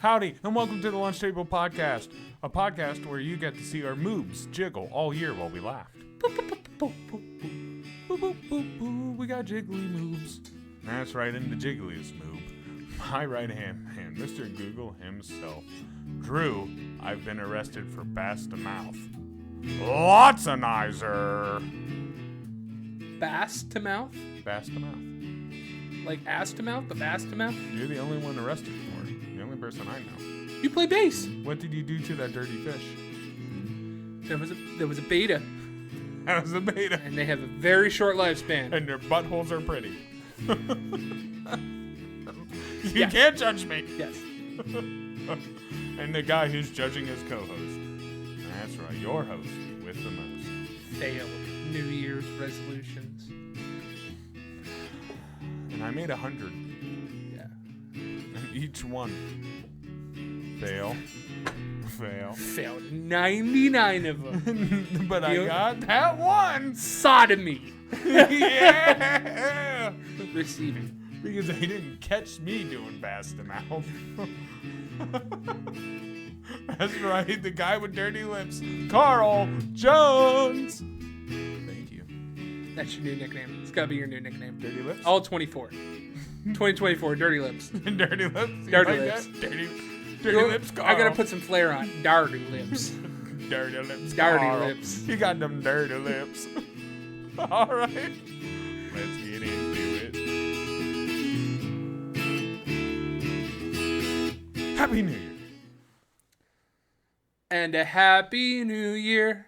Howdy, and welcome to the Lunch Table Podcast, a podcast where you get to see our moobs jiggle all year while we laughed. Boop, boop, boop, boop, boop, boop. Boop, boop, boop, boop. We got jiggly moobs. That's right, in the jiggliest moob. My right hand man, Mr. Google himself. Drew, I've been arrested for Bast-to-mouth. Lotsonizer! Bass to mouth? Bast-to-mouth. Like ass to mouth, but bass to mouth? You're the only one arrested for it. The only person I know. You play bass. What did you do to that dirty fish? There was a beta, That was a beta. and they have a very short lifespan. And their buttholes are pretty. You Yeah. can't judge me. Yes. And the guy who's judging his co-host. That's right, your host with the most. Failed New Year's resolutions. And I made 100. Yeah. And each one. Fail. Failed 99 of them. But I You- got that one. Sodomy. Yeah. Receiving. Because they didn't catch me doing Bast-to-mouth. That's right, the guy with dirty lips, Carl Jones. Thank you. That's your new nickname. It's gotta be your new nickname. Dirty lips? All 24. 2024, Dirty Lips. Dirty lips? You Dirty like lips. that? Dirty lips, Carl. I gotta put some flair on. Dirty Lips. Dirty lips, Dirty Carl. lips. You got them dirty lips. All right. Let's get into it. Happy New Year. And a happy new year.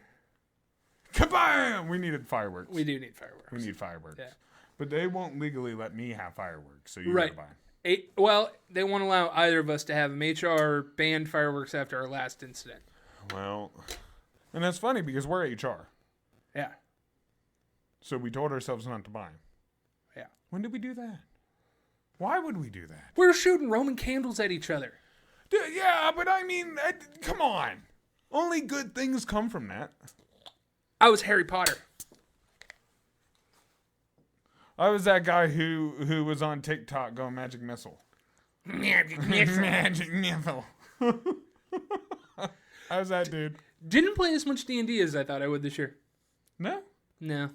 Kabam! We needed fireworks. We do need fireworks. We need fireworks. Yeah. But they won't legally let me have fireworks, so you Right. gotta buy. Well, they won't allow either of us to have them. HR banned fireworks after our last incident. Well, and that's funny because we're HR. Yeah. So we told ourselves not to buy 'em. Yeah. When did we do that? Why would we do that? We were shooting Roman candles at each other. Dude, yeah, but I mean, come on. Only good things come from that. I was Harry Potter. I was that guy who was on TikTok going Magic Missile. Magic Magic Missile. I was that dude. Didn't play as much D&D as I thought I would this year. No? No.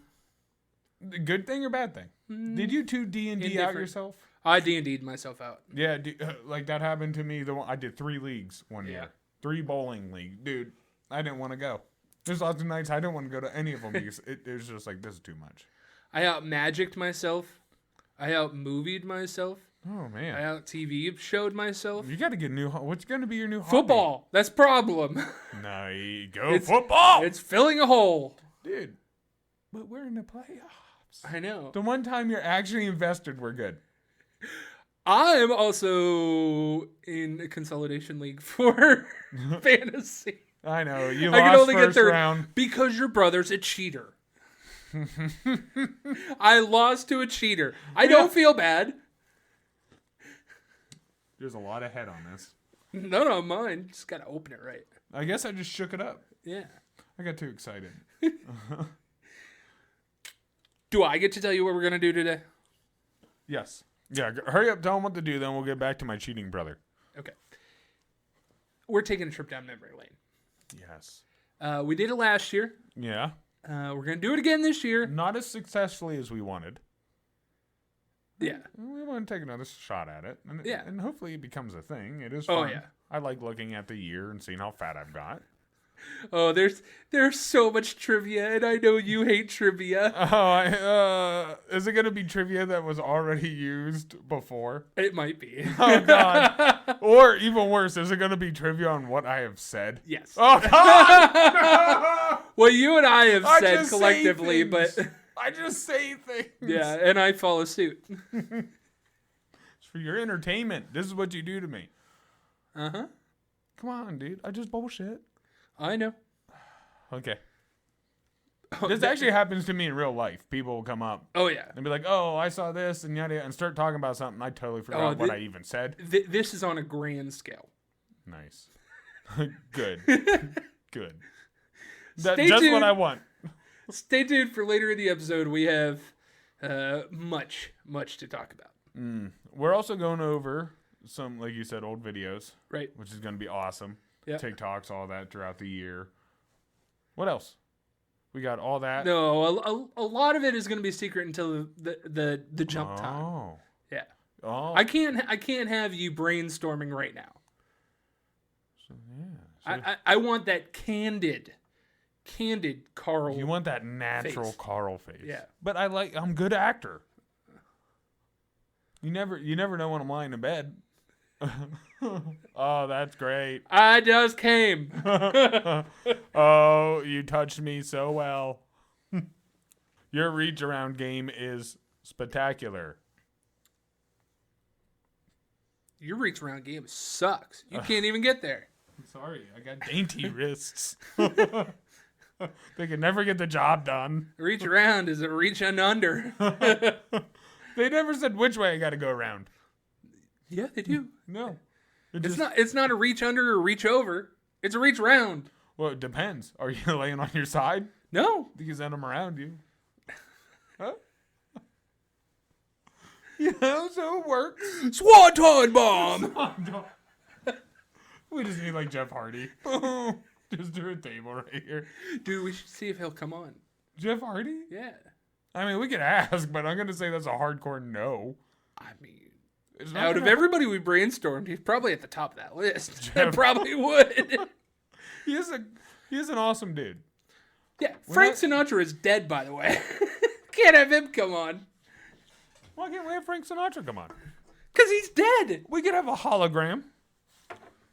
Good thing or bad thing? Did you two D&D out Indifferent. yourself? I D&D'd myself out. Yeah, like that happened to me. I did 3 leagues one year. 3 bowling league. Dude, I didn't want to go. There's lots of nights I didn't want to go to any of them because it was just like, this is too much. I out-magicked myself. I out-movied myself. Oh, I man. out-TV showed myself. You got to get new. What's going to be your new hobby? Football. That's problem. No, you go It's- football. It's filling a hole. Dude, but we're in the playoffs. I know. The one time you're actually invested, we're good. I'm also in a consolidation league for fantasy. I know. You I can lost only get first third round. because your brother's a cheater. I lost to a cheater. I don't feel bad. There's a lot of head on this. No, mine. Just gotta open it right. I guess I just shook it up. Yeah. I got too excited. Do I get to tell you what we're gonna do today? Yes. Yeah, hurry up, tell him what to do, then we'll get back to my cheating brother. Okay. We're taking a trip down memory lane. Yes. We did it last year. Yeah. We're gonna do it again this year. Not as successfully as we wanted. Yeah. We want to take another shot at it. And, Yeah. and hopefully it becomes a thing. It is Oh, fun. yeah. I like looking at the year and seeing how fat I've got. Oh, there's so much trivia, and I know you hate trivia. Oh, is it going to be trivia that was already used before? It might be. Oh, God. Or even worse, is it going to be trivia on what I have said? Yes. Oh, God! Well, you and I have I said just say collectively, but things. I just say things. yeah, and I follow suit. It's for your entertainment. This is what you do to me. Uh-huh. Come on, dude. I just bullshit. I know. Okay. This actually happens to me in real life. People will come up Oh, yeah. and be like, "Oh, I saw this," and yada, and start talking about something. I totally forgot what I even said. This is on a grand scale. Nice. Good. Good. Stay Just tuned. what I want. Stay tuned for later in the episode. We have much to talk about. We're also going over some, like you said, old videos, Right. which is going to be awesome. Yeah. TikToks, all that throughout the year. What else? We got all that. No, a lot of it is going to be secret until the jump time. Oh. Yeah. Oh. I can't have you brainstorming right now. So, yeah. So I want that candid Carl. you want that natural face. Carl face. Yeah. But I'm a good actor. You never know when I'm lying in bed. Oh, that's great. I just came. Oh, you touched me so well. Your reach around game is spectacular. Your reach around game sucks. You can't even get there. Sorry, I got dainty wrists. They can never get the job done. Reach around is a reach under. They never said which way I got to go around. Yeah, they do. No. It's not a reach under or reach over. It's a reach round. Well, it depends. Are you laying on your side? No. Because then I'm around you. Huh? You know, so it works. Swanton bomb. We just need like Jeff Hardy. Just do a table right here. Dude, we should see if he'll come on. Jeff Hardy? Yeah. I mean, we could ask, but I'm going to say that's a hardcore no. I mean, It's not out of gonna- everybody we brainstormed, he's probably at the top of that list. I probably would. He is an awesome dude. Yeah, Frank Sinatra is dead, by the way. Can't have him come on. Why can't we have Frank Sinatra come on? Because he's dead. We could have a hologram.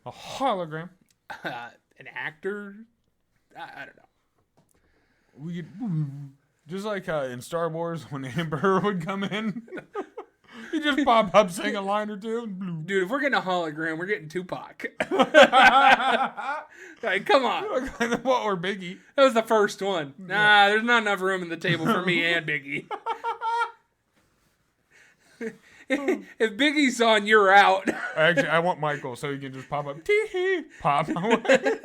A hologram. An actor? I don't know. We could, just like in Star Wars when Amber would come in. He just pop up, sing a line or two. Dude, if we're getting a hologram, we're getting Tupac. Like, come on. What, or Biggie? That was the first one. Nah, there's not enough room in the table for me and Biggie. If Biggie's on, you're out. Actually, I want Michael so he can just pop up. Tee-hee. Pop away.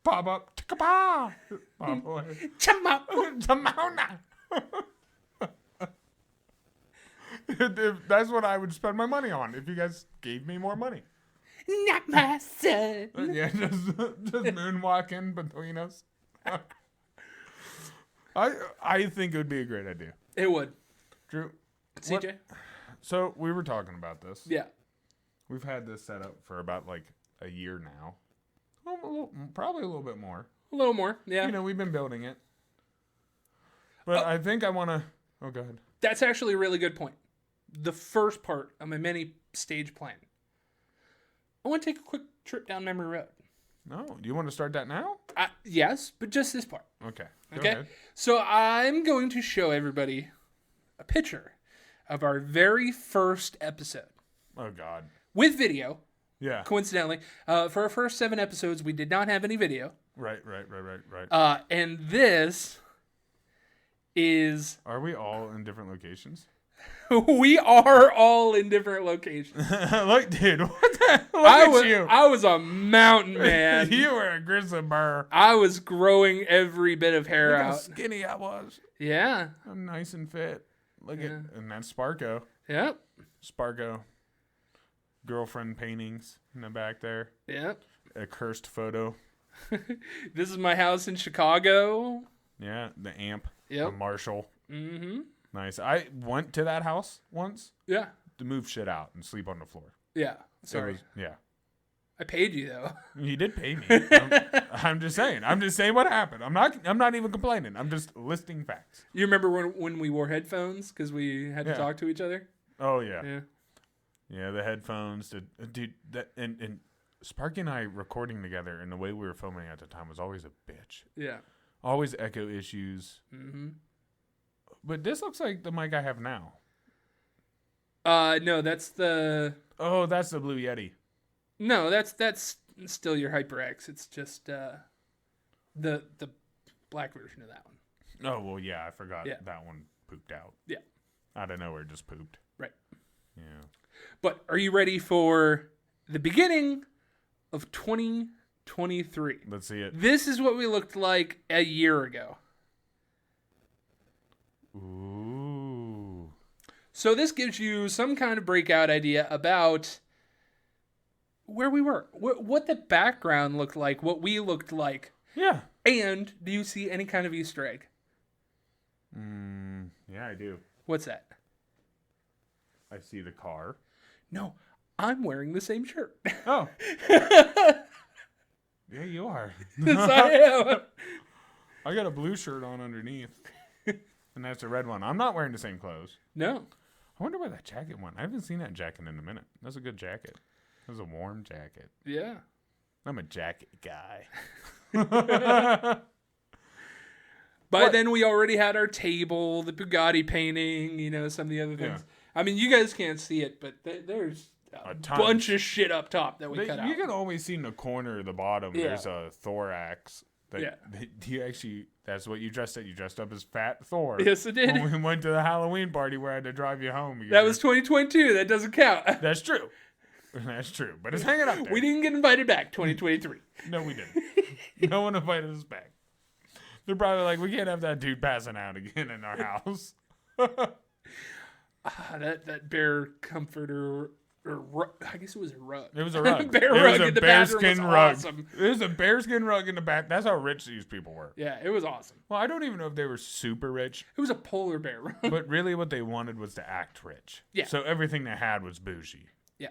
Pop up. Tick-a-pa. Pop away. Tamona. That's what I would spend my money on if you guys gave me more money. Not my son. Yeah, just moonwalking between us. I think it would be a great idea. It would. Drew, CJ? so we were talking about this. Yeah. We've had this set up for about like a year now. Probably a little bit more. A little more. Yeah. You know, we've been building it. But I think I want to... Oh, go ahead. That's actually a really good point. The first part of my mini stage plan. I want to take a quick trip down memory road. No, do you want to start that now? Yes, but just this part. Okay. Go Okay? ahead. So I'm going to show everybody a picture of our very first episode Oh, God. with video. Yeah. Coincidentally, for our first 7 episodes, we did not have any video. Right. And this is... Are we all in different locations? We are all in different locations. Look, dude. What the... Look at you. I was a mountain man. You were a grizzly bear. I was growing every bit of hair Look how out. skinny I was. Yeah. I'm nice and fit. Look at... And that's Sparko. Yep. Sparko. Girlfriend paintings in the back there. Yep. A cursed photo. This is my house in Chicago. Yeah, the amp. Yep. The Marshall. Mm-hmm. Nice. I went to that house once Yeah. to move shit out and sleep on the floor. Yeah. Sorry. Yeah. I paid you though. You did pay me. I'm just saying. I'm just saying what happened. I'm not even complaining. I'm just listing facts. You remember when we wore headphones because we had to Yeah. talk to each other? Oh yeah. Yeah. Yeah, the headphones, dude, that and Sparky and I recording together, and the way we were filming at the time was always a bitch. Yeah. Always echo issues. Mm-hmm. But this looks like the mic I have now. No, that's the... Oh, that's the Blue Yeti. No, that's still your HyperX. It's just the black version of that one. Oh, well, yeah, I forgot Yeah. that one pooped out. Yeah. Out of nowhere, just pooped. Right. Yeah. But are you ready for the beginning of 2023? Let's see it. This is what we looked like a year ago. Ooh. So this gives you some kind of breakout idea about where we were, what the background looked like, what we looked like, Yeah. and do you see any kind of Easter egg? Yeah, I do. What's that? I see the car. No, I'm wearing the same shirt. Oh. Yeah, you are. Yes, I am. I got a blue shirt on underneath. And that's a red one. I'm not wearing the same clothes. No. I wonder where that jacket went. I haven't seen that jacket in a minute. That's a good jacket. That's a warm jacket. Yeah. I'm a jacket guy. By then, we already had our table, the Bugatti painting, some of the other things. Yeah. I mean, you guys can't see it, but there's a bunch of shit up top that we cut out. You can always see in the corner of the bottom, Yeah. there's a thorax. Yeah. That's what you dressed at. You dressed up as Fat Thor. Yes, I did. When we went to the Halloween party where I had to drive you home. because- That was 2022. That doesn't count. That's true. That's true. But it's hanging up there. We didn't get invited back 2023. No, we didn't. No one invited us back. They're probably like, we can't have that dude passing out again in our house. That bear comforter, or I guess it was a rug. It was a rug. Bear It rug was a in the bathroom was bearskin rug. awesome. It was a bearskin rug in the back. That's how rich these people were. Yeah, it was awesome. Well, I don't even know if they were super rich, It was a polar bear rug. but really what they wanted was to act rich. Yeah. So everything they had was bougie. Yeah.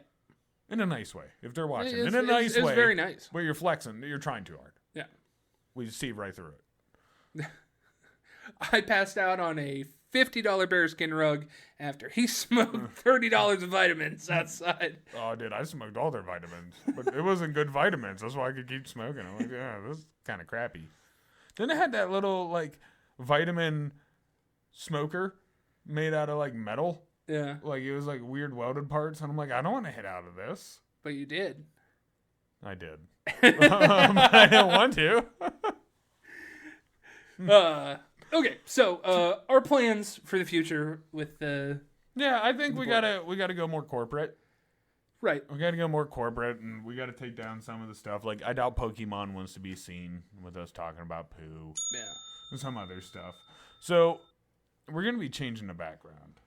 In a nice way. If they're watching. It In a nice way. was very nice. Where you're flexing. You're trying too hard. Yeah. We see right through it. I passed out on a $50 bearskin rug after he smoked $30 of vitamins outside. Oh, dude, I smoked all their vitamins. But it wasn't good vitamins. That's why I could keep smoking. I'm like, yeah, this is kind of crappy. Then they had that little, like, vitamin smoker made out of, like, metal. Yeah, Like, it was, like, weird welded parts. And I'm like, I don't want to hit out of this. but you did. I did. I didn't want to. Okay, so our plans for the future with the Yeah, I think we gotta go more corporate. right. We gotta go more corporate, and we gotta take down some of the stuff. Like, I doubt Pokemon wants to be seen with us talking about poo Yeah, and some other stuff. So we're gonna be changing the background.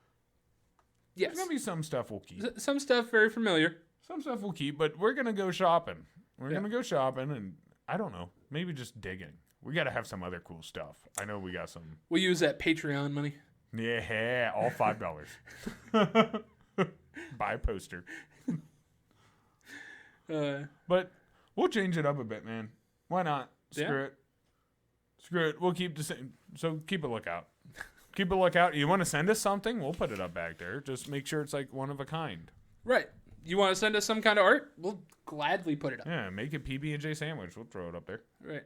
yes. There's gonna be some stuff we'll keep. Some stuff very familiar. Some stuff we'll keep, but we're gonna go shopping. We're Yeah. gonna go shopping, and I don't know, maybe just digging. We gotta have some other cool stuff. I know we got some. We'll use that Patreon money. Yeah, all $5. Buy a poster. But we'll change it up a bit, man. Why not? Screw it. Screw it. We'll keep the same. So keep a lookout. Keep a lookout. You want to send us something? We'll put it up back there. Just make sure it's like one of a kind. Right. You want to send us some kind of art? We'll gladly put it up. Yeah, make a PB&J sandwich. We'll throw it up there. Right.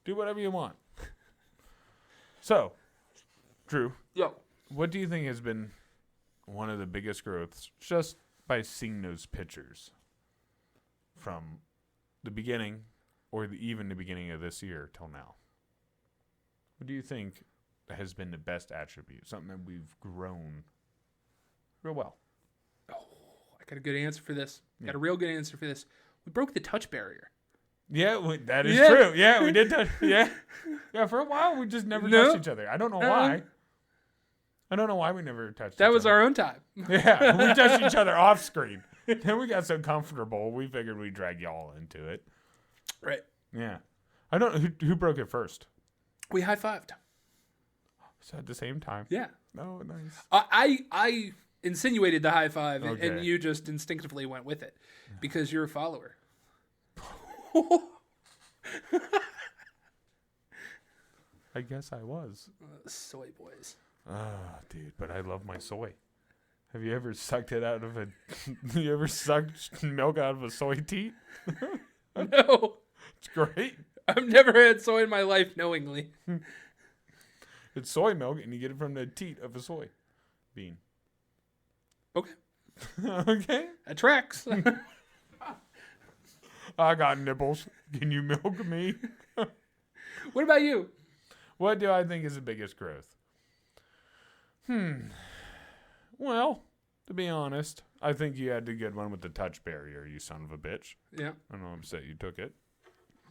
Do whatever you want. So, Drew, Yo. what do you think has been one of the biggest growths just by seeing those pictures from the beginning or even the beginning of this year till now? What do you think has been the best attribute? Something that we've grown real well. I got a good answer for this. Got a real good answer for this. We broke the touch barrier. Yeah, that is Yeah. true. Yeah, we did touch. Yeah. Yeah, for a while we just never No. touched each other. I don't know why. I don't know why we never touched That each was other. our own time. Yeah, we touched each other off screen. Then we got so comfortable, we figured we'd drag y'all into it. Right. Yeah. I don't know who broke it first. We high-fived. So at the same time. Yeah. Oh, nice. I insinuated the high five, Okay. and you just instinctively went with it because you're a follower. I guess I was. Soy boys. Ah, dude, but I love my soy. Have you ever sucked it out of a... you ever sucked milk out of a soy teat? No, It's great. I've never had soy in my life knowingly. It's soy milk, and you get it from the teat of a soy bean. Okay, Okay. that tracks. I got nipples. Can you milk me? What about you? What do I think is the biggest growth? Well, to be honest, I think you had the good one with the touch barrier, you son of a bitch. Yeah, I know I'm upset you took it.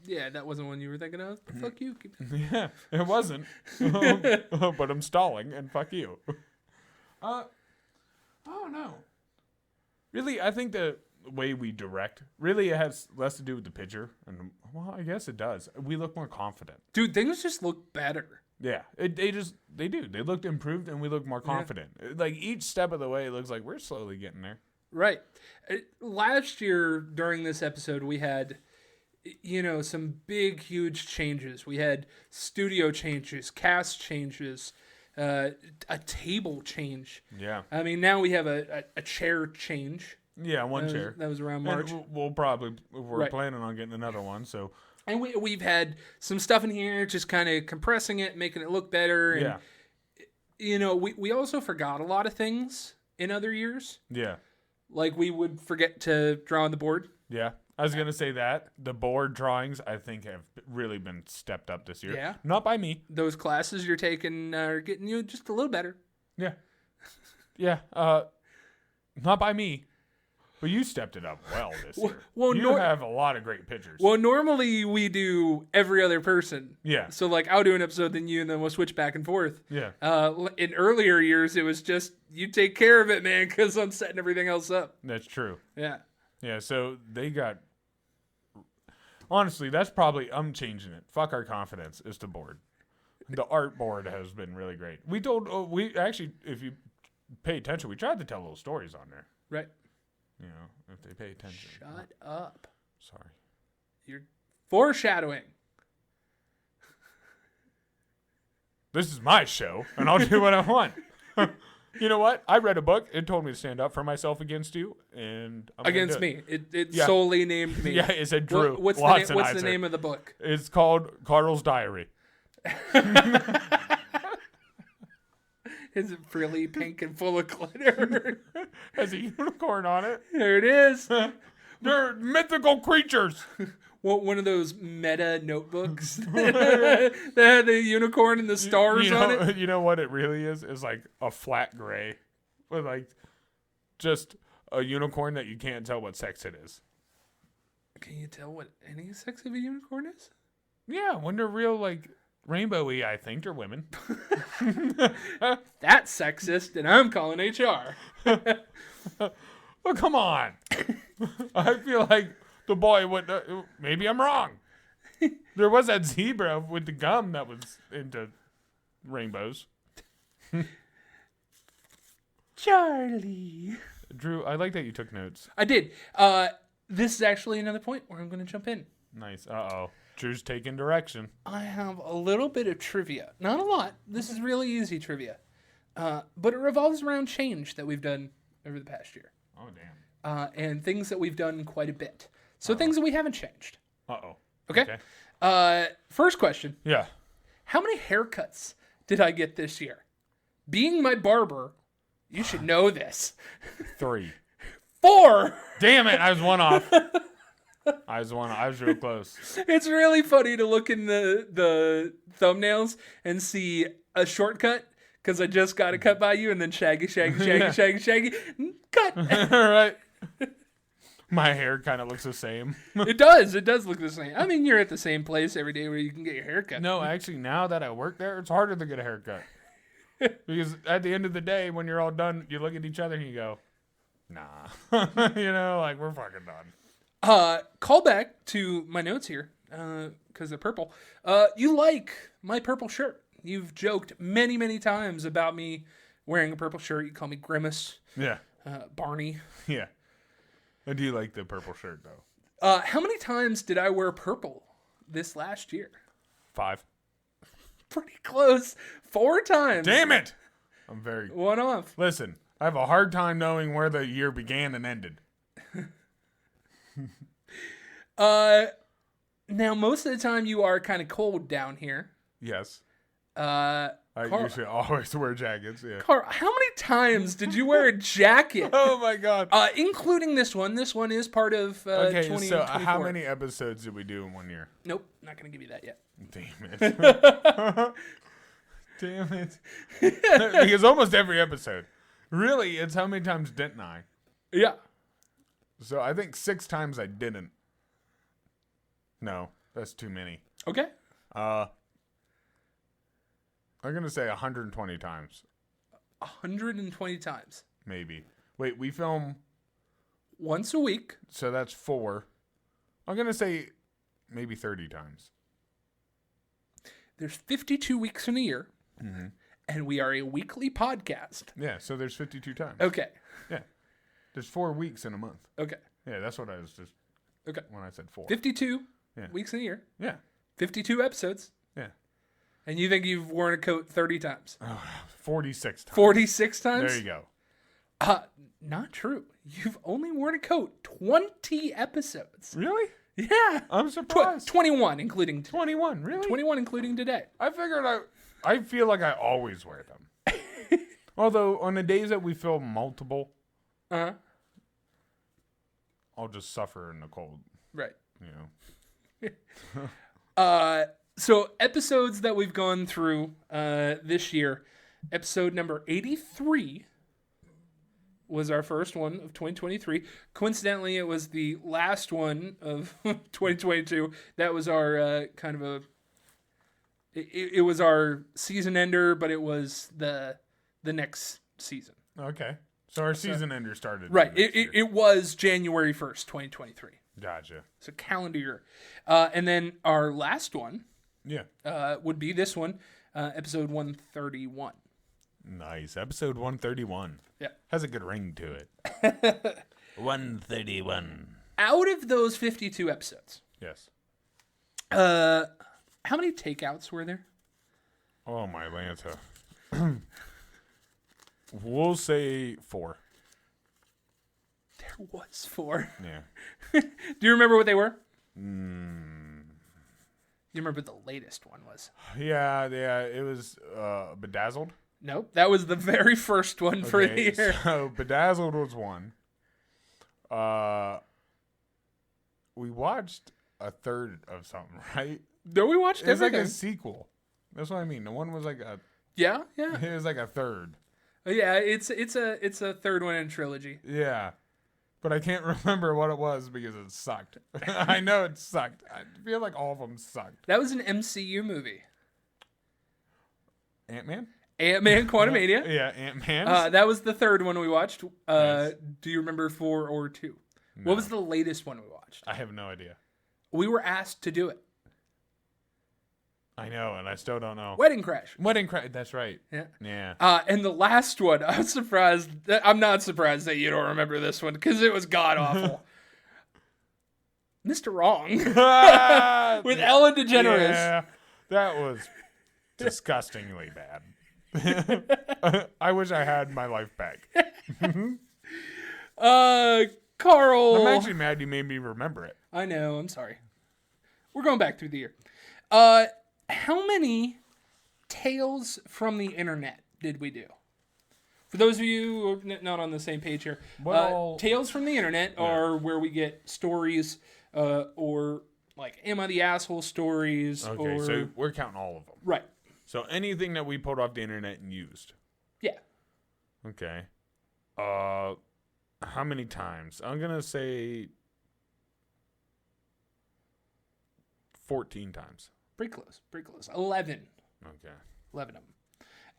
yeah, that wasn't one you were thinking of. Fuck you. Keep it. Yeah, it wasn't. But I'm stalling, and fuck you. I don't know. Really, I think the way we direct. Really, it has less to do with the pitcher. And, well, I guess it does. We look more confident. Dude, things just look better. Yeah, they do. They looked improved, and we look more confident. Like, each step of the way, it looks like we're slowly getting there. Right. Last year, during this episode, we had, some big, huge changes. We had studio changes, cast changes, a table change. Yeah. I mean, now we have a chair change. Yeah, one chair. That was around March. And we'll probably, we're Right. planning on getting another one, so. And we've had some stuff in here, just kind of compressing it, making it look better. And, Yeah. We also forgot a lot of things in other years. Yeah. Like we would forget to draw on the board. Yeah. I was going to say that. The board drawings, I think, have really been stepped up this year. Yeah. Not by me. Those classes you're taking are getting you just a little better. Yeah. Yeah. Not by me. But you stepped it up well this year. Well, you have a lot of great pictures. Well, normally we do every other person. Yeah. So, like, I'll do an episode, then you, and then we'll switch back and forth. Yeah. In earlier years, it was just, you take care of it, man, because I'm setting everything else up. That's true. Yeah. Yeah, so they got... Honestly, that's probably... I'm changing it. Fuck our confidence. It's the board. The art board has been really great. We actually, if you pay attention, we tried to tell little stories on there. Right. If they pay attention. Shut up. Sorry. You're foreshadowing. This is my show, and I'll do what I want. You know what? I read a book. It told me to stand up for myself against you, and I'm against gonna do me. It solely named me. Yeah, it said Drew. What's the name of the book? It's called Carl's Diary. Is it frilly pink and full of glitter? Has a unicorn on it. There it is. They're mythical creatures. One of those meta notebooks that had the unicorn and the stars on it. You know what it really is? It's like a flat gray with like just a unicorn that you can't tell what sex it is. Can you tell what any sex of a unicorn is? Yeah, when they're real like rainbowy, I think they're women. That's sexist, and I'm calling HR. Well, come on. I feel like the boy would. Maybe I'm wrong. There was that zebra with the gum that was into rainbows. Charlie. Drew, I like that you took notes. I did. This is actually another point where I'm going to jump in. Nice. Uh-oh. Drew's taking direction. I have a little bit of trivia. Not a lot. This is really easy trivia. But it revolves around change that we've done over the past year. Oh, damn. And things that we've done quite a bit. So things that we haven't changed. Uh-oh. Okay? First question. Yeah. How many haircuts did I get this year? Being my barber, you should know this. 3. 4! Damn it. I was one off. I was real close. It's really funny to look in the thumbnails and see a shortcut because I just got it cut by you, and then shaggy, cut. All right. My hair kind of looks the same. It does look the same. I mean, you're at the same place every day where you can get your hair cut. No, actually, now that I work there, it's harder to get a haircut. Because at the end of the day, when you're all done, you look at each other and you go, nah. Like, we're fucking done. Call back to my notes here, because they're purple. You like my purple shirt. You've joked many, many times about me wearing a purple shirt. You call me Grimace. Yeah. Barney. Yeah. I do like the purple shirt, though. How many times did I wear purple this last year? 5. Pretty close. 4 times. Damn it! I'm very... One off. Listen, I have a hard time knowing where the year began and ended. Now, most of the time you are kind of cold down here. Yes. Carl, I usually always wear jackets, yeah. Carl, how many times did you wear a jacket? Oh, my God. Including this one. This one is part of 2024. So how many episodes did we do in 1 year? Nope, not going to give you that yet. Damn it. Damn it. Because almost every episode. Really, it's how many times didn't I? Yeah. So I think 6 times I didn't. No, that's too many. Okay. I'm going to say 120 times. 120 times. Maybe. Wait, we film once a week. So that's 4. I'm going to say maybe 30 times. There's 52 weeks in a year, Mm-hmm. and we are a weekly podcast. Yeah, so there's 52 times. Okay. Yeah. There's 4 weeks in a month. Okay. Yeah, that's what I was just Okay. when I said 4. 52 Yeah. weeks in a year, Yeah. 52 episodes, Yeah. and you think you've worn a coat 30 times? 46 times. 46 times? There you go. Not true. You've only worn a coat 20 episodes. Really? Yeah. I'm surprised. 21 including 21, really? 21 including today. I figured I feel like I always wear them. Although on the days that we film multiple, Uh-huh. I'll just suffer in the cold, Right. you know. So episodes that we've gone through this year, episode number 83 was our first one of 2023. Coincidentally, it was the last one of 2022. That was our kind of a... It was our season ender, but it was the next season. Okay. So our season ender started. Right. next year. It was January 1st, 2023. Gotcha. It's a calendar year. And then our last one Yeah. would be this one, episode 131. Nice. Episode 131. Yeah. Has a good ring to it. 131. Out of those 52 episodes, Yes. how many takeouts were there? Oh, my Lanta. We'll say 4. There was 4. Yeah. Do you remember what they were? You remember the latest one was? Yeah. It was Bedazzled. Nope, that was the very first one for the year. So Bedazzled was one. We watched a third of something, right? No, we watched It's like everything. a sequel. That's what I mean. The one was like a. Yeah. It was like a third. Yeah, it's a third one in trilogy. Yeah, but I can't remember what it was because it sucked. I know it sucked. I feel like all of them sucked. That was an MCU movie. Ant-Man. Ant-Man Quantumania. Yeah, Ant-Man. That was the third one we watched. Nice. Do you remember 4 or 2? No. What was the latest one we watched? I have no idea. We were asked to do it. I know, and I still don't know. Wedding Crash. Wedding Crash. That's right. Yeah. Yeah. And the last one, I'm surprised. I'm not surprised that you don't remember this one because it was god awful. Mr. Wrong with Ellen DeGeneres. Yeah, that was disgustingly bad. I wish I had my life back. Carl. I'm actually mad you made me remember it. I know. I'm sorry. We're going back through the year. How many Tales from the Internet did we do? For those of you who are not on the same page here, Tales from the Internet are where we get stories or like Am I the Asshole stories. Okay, so we're counting all of them. Right. So anything that we pulled off the internet and used. Yeah. Okay. How many times? I'm going to say 14 times. Pretty close. 11. Okay. 11 of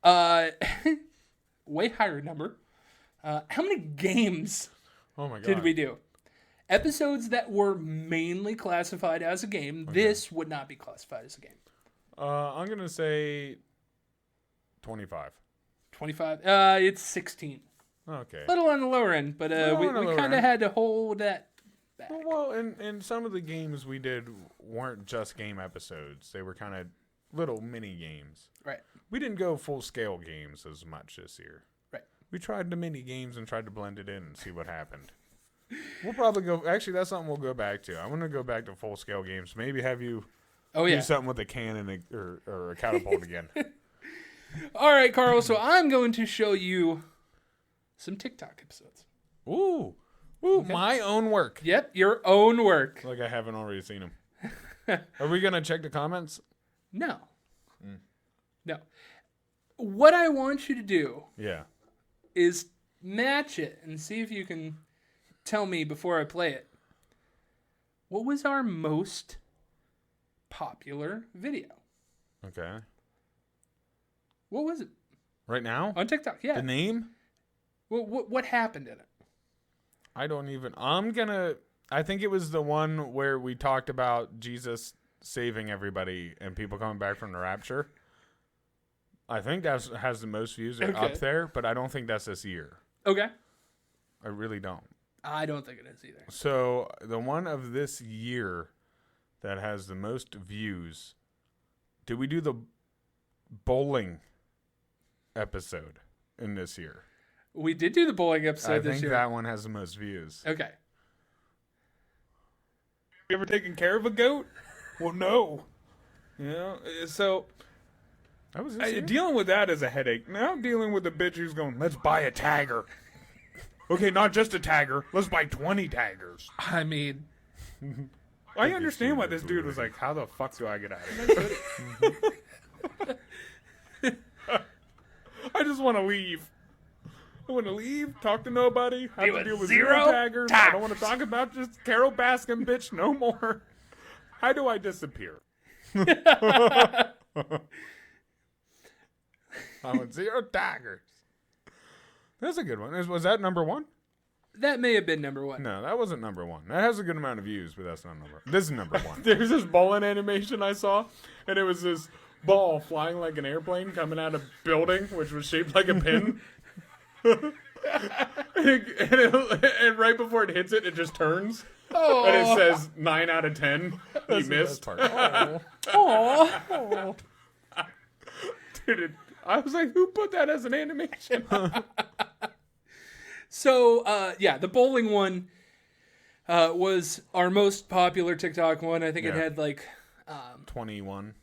them. Way higher number. How many games Oh my god. did we do? Episodes that were mainly classified as a game. Okay. This would not be classified as a game. I'm going to say 25. 25. It's 16. Okay. A little on the lower end, but Little we on the lower kind of end. had to hold that back. Well, and some of the games we did weren't just game episodes. They were kind of little mini games. Right. We didn't go full scale games as much this year. Right. We tried the mini games and tried to blend it in and see what happened. We'll probably go. Actually, that's something we'll go back to. I'm gonna go back to full scale games. Maybe have you Oh, yeah. do something with a cannon or a catapult again. All right, Carl. So I'm going to show you some TikTok episodes. Ooh, my own work. Yep, your own work. Like I haven't already seen them. Are we gonna check the comments? No. No. What I want you to do Yeah. is match it and see if you can tell me before I play it. What was our most popular video? Okay. What was it? Right now? On TikTok, yeah. The name? What happened in it? I think it was the one where we talked about Jesus saving everybody and people coming back from the rapture. I think that has the most views up there, but I don't think that's this year. Okay. I really don't. I don't think it is either. So the one of this year that has the most views, did we do the bowling episode in this year? We did do the bowling episode this year. I think that one has the most views. Okay. You ever taken care of a goat? Well, no. You know, so dealing with that is a headache. Now I'm dealing with a bitch who's going, let's buy a tagger. Okay, not just a tagger. Let's buy 20 taggers. I mean, I understand why this dude was like, how the fuck do I get out of this? I just want to leave. I want to leave, talk to nobody, have to deal with zero taggers. I don't want to talk about just Carol Baskin, bitch, no more. How do I disappear? I want 0 taggers. That's a good one. Was that number 1? that may have been number 1. No, that wasn't number 1. That has a good amount of views, but that's not number. This is number 1. There's this bowling animation I saw, and it was this ball flying like an airplane coming out of a building, which was shaped like a pin. and right before it hits it, it just turns. Oh. And it says 9 out of 10. You missed. Oh. Dude, I was like, who put that as an animation? So, the bowling one was our most popular TikTok one. I think it had 21.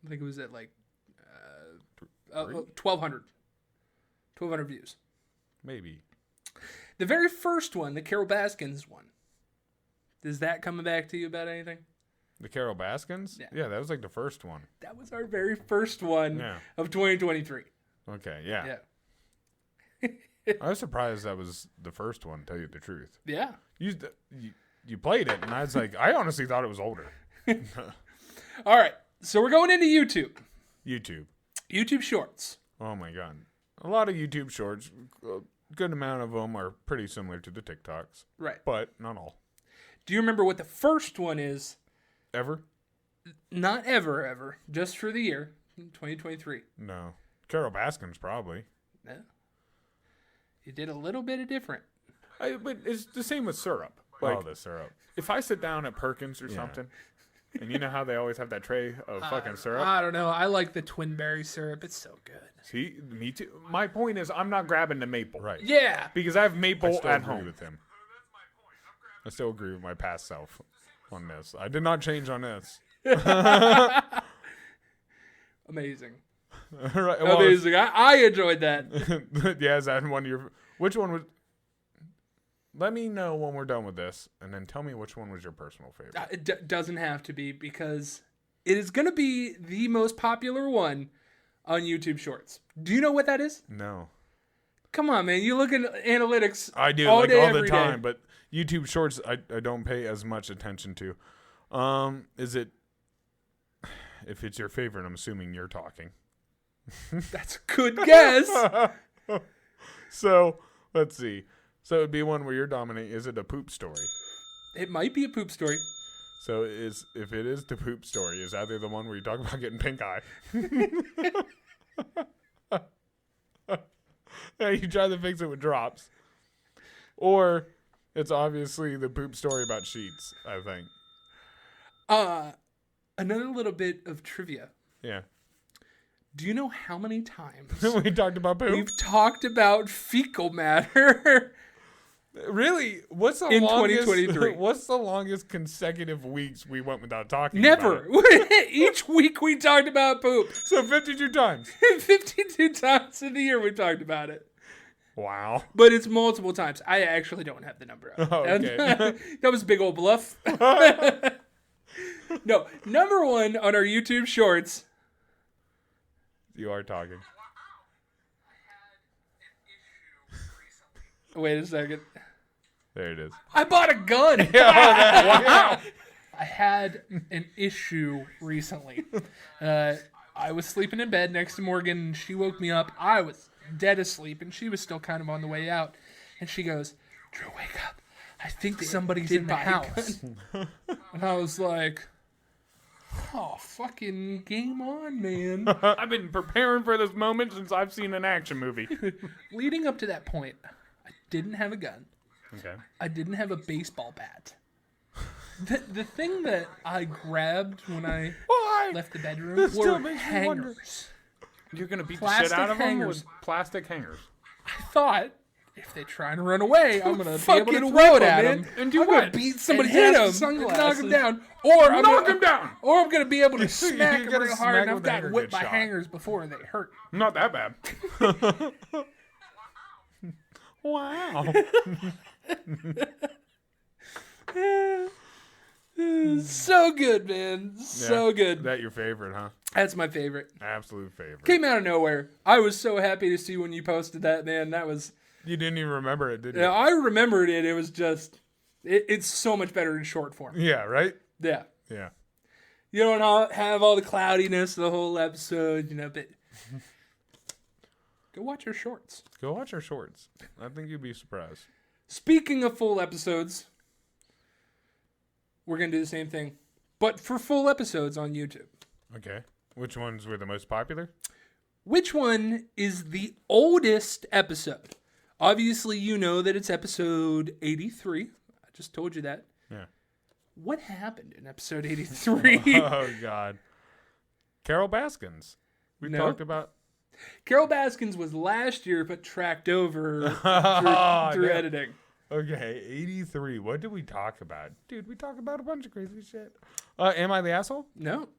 I think it was at 1,200. 1,200 views. Maybe. The very first one, the Carol Baskins one. Does that come back to you about anything? The Carol Baskins? Yeah, that was like the first one. That was our very first one of 2023. Okay, yeah. I was surprised that was the first one, to tell you the truth. Yeah. You played it, and I was like, I honestly thought it was older. All right, so we're going into YouTube. YouTube Shorts. Oh, my God. A lot of YouTube Shorts, a good amount of them are pretty similar to the TikToks. Right. But not all. Do you remember what the first one is? Ever? Not ever. Just for the year, 2023. No. Carol Baskins, probably. No. You did a little bit of different. But it's the same with syrup. The syrup. If I sit down at Perkins or something, and you know how they always have that tray of fucking syrup? I don't know. I like the twin berry syrup. It's so good. See, me too. My point is, I'm not grabbing the maple. Right. Yeah. Because I have maple I still at agree home. with him. I still agree with my past self on this. I did not change on this. Amazing. Right, well, Amazing. I enjoyed that. yeah, is that one of your... Which one was... Let me know when we're done with this, and then tell me which one was your personal favorite. It doesn't have to be, because it is going to be the most popular one on YouTube Shorts. Do you know what that is? No. Come on, man. You look at analytics I do, all like day, all the every time, day. but YouTube Shorts I don't pay as much attention to. Is it... If it's your favorite, I'm assuming you're talking. That's a good guess. So, let's see. So, it'd be one where you're dominating. Is it a poop story? It might be a poop story. So, if it is the poop story, is either the one where you talk about getting pink eye? You try to fix it with drops. Or it's obviously the poop story about sheets, I think. Another little bit of trivia. Yeah. Do you know how many times We talked about poop? we've talked about fecal matter? Really? What's the In longest, 2023. What's the longest consecutive weeks we went without talking Never. about it? Each week we talked about poop. So 52 times. 52 times in the year we talked about it. Wow. But it's multiple times. I actually don't have the number up. Oh, okay. That was a big old bluff. No, number 1 on our YouTube Shorts. You are talking. Wait a second. There it is. I bought a gun. Wow. I had an issue recently. I was sleeping in bed next to Morgan, and she woke me up. I was dead asleep, and she was still kind of on the way out. And she goes, Drew, wake up. I think somebody's in the house. And I was like, oh, fucking game on, man. I've been preparing for this moment since I've seen an action movie. Leading up to that point, I didn't have a gun. Okay. I didn't have a baseball bat. The thing that I grabbed when I Why? left the bedroom This still were makes me wonder. hangers. You're gonna beat the Plastic shit out of them hangers. with plastic hangers. I thought, if they try to run away, I'm gonna be able Fucking to whip throw it 'em, at man, them and do I'm gonna what? beat somebody's And hit head 'em, off, and knock sunglasses. him down, or I'm Knock gonna, him down. or I'm gonna be able to smack You're him gonna real smack hard. And with I've the got hanger, whipped good my shot. hangers before they hurt. Not that bad. Wow. So good, man. So good. That your favorite, huh? That's my favorite. Absolute favorite. Came out of nowhere. I was so happy to see when you posted that, man. That was. You didn't even remember it, did you? Yeah, I remembered it. It was just. It's so much better in short form. Yeah, right? Yeah. Yeah. You don't have all the cloudiness of the whole episode, but go watch your shorts. Go watch our shorts. I think you'd be surprised. Speaking of full episodes, we're going to do the same thing, but for full episodes on YouTube. Okay. Which ones were the most popular? Which one is the oldest episode? Obviously, you know that it's episode 83. I just told you that. Yeah. What happened in episode 83? Oh, God. Carol Baskins. We No. talked about. Carol Baskins was last year, but tracked over through no. editing. Okay, 83. What did we talk about? Dude, we talk about a bunch of crazy shit. Am I the asshole? No.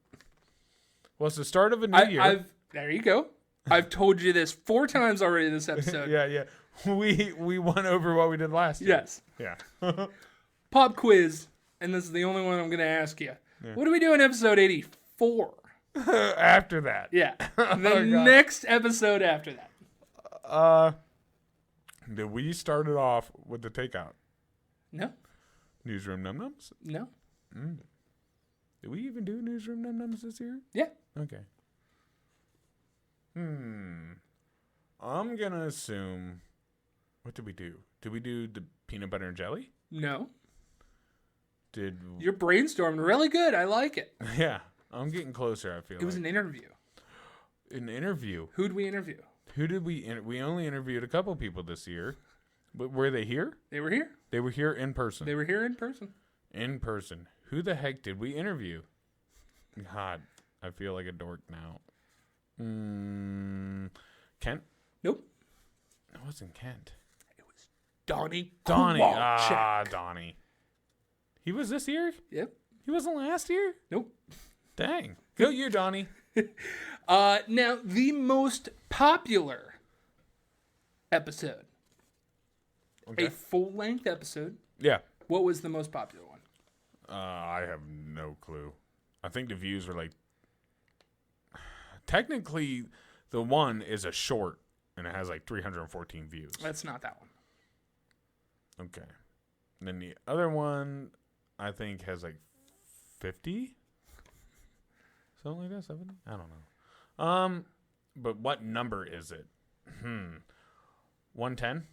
Well, it's the start of a new year. There you go. I've told you this 4 times already this episode. Yeah. We went over what we did last year. Yes. Yeah. Pop quiz, and this is the only one I'm going to ask you. What do we do in episode 84? After that. Yeah. The God. next episode after that. Did we start it off with the takeout? No. Newsroom Num Nums? No. Did we even do Newsroom Num Nums this year? Yeah. Okay. I'm gonna assume. What did we do? Did we do the peanut butter and jelly? No. Did You're brainstorming really good. I like it. Yeah, I'm getting closer. I feel It was like. an interview. An interview. Who'd we interview? Who did we? We only interviewed a couple people this year, but were they here? They were here. They were here in person. They were here in person. In person. Who the heck did we interview? God, I feel like a dork now. Kent? Nope. It wasn't Kent. It was Donnie. Donnie. Kowalczyk. Donnie. He was this year? Yep. He wasn't last year? Nope. Dang. Go you, Donnie. Now, the most popular episode, Okay. a full-length episode. Yeah. What was the most popular one? I have no clue. I think the views were like... Technically, the one is a short, and it has like 314 views. That's not that one. Okay. And then the other one, I think, has like 50? Something like that, 70? I don't know. But what number is it? 110?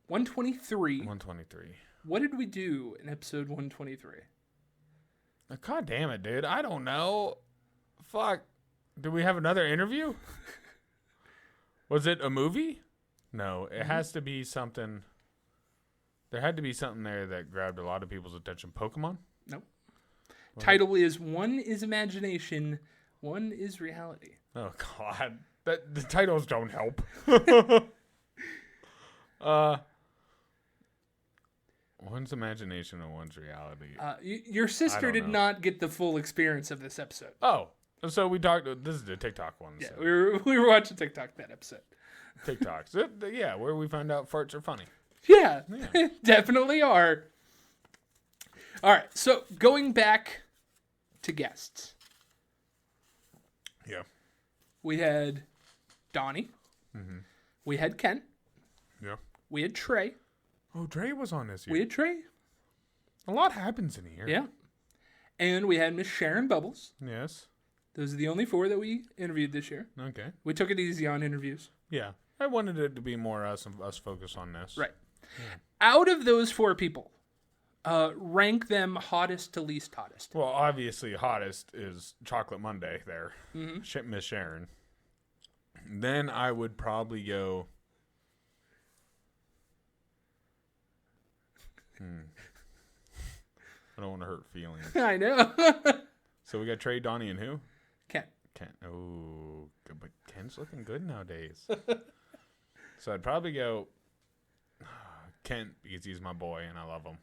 123. 123. What did we do in episode 123? God damn it, dude. I don't know. Fuck. Do we have another interview? Was it a movie? No, it has to be something. There had to be something there that grabbed a lot of people's attention. Pokemon? Nope. Title is One is Imagination, One is Reality. Oh, God. The titles don't help. One's imagination and one's reality. Your sister don't did know. not get the full experience of this episode. Oh, so we talked. This is the TikTok one. Yeah, So. we were watching TikTok that episode. TikToks. Yeah, where we find out farts are funny. Yeah, definitely are. All right, so going back to guests, Yeah. we had Donnie, we had Ken, Yeah. we had Trey, Oh, Dre was on this year. we had Trey, A lot happens in here. yeah, and we had Miss Sharon Bubbles. Yes. Those are the only 4 that we interviewed this year. Okay. We took it easy on interviews. Yeah. I wanted it to be more us focus on this. Right. Out of those 4 people, rank them hottest to least hottest. Well, obviously, hottest is Chocolate Monday there. Miss Sharon. Then I would probably go... I don't want to hurt feelings. I know. So we got Trey, Donnie, and who? Kent. Kent. Oh, but Kent's looking good nowadays. So I'd probably go Kent because he's my boy and I love him.